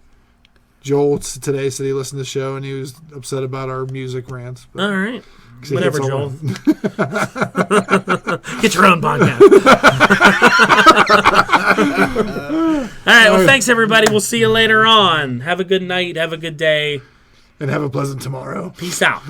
Joel today said he listened to the show, and he was upset about our music rants. All right. So whatever, Joel. Get your own podcast. All right. Well, thanks, everybody. We'll see you later on. Have a good night. Have a good day. And have a pleasant tomorrow. Peace out.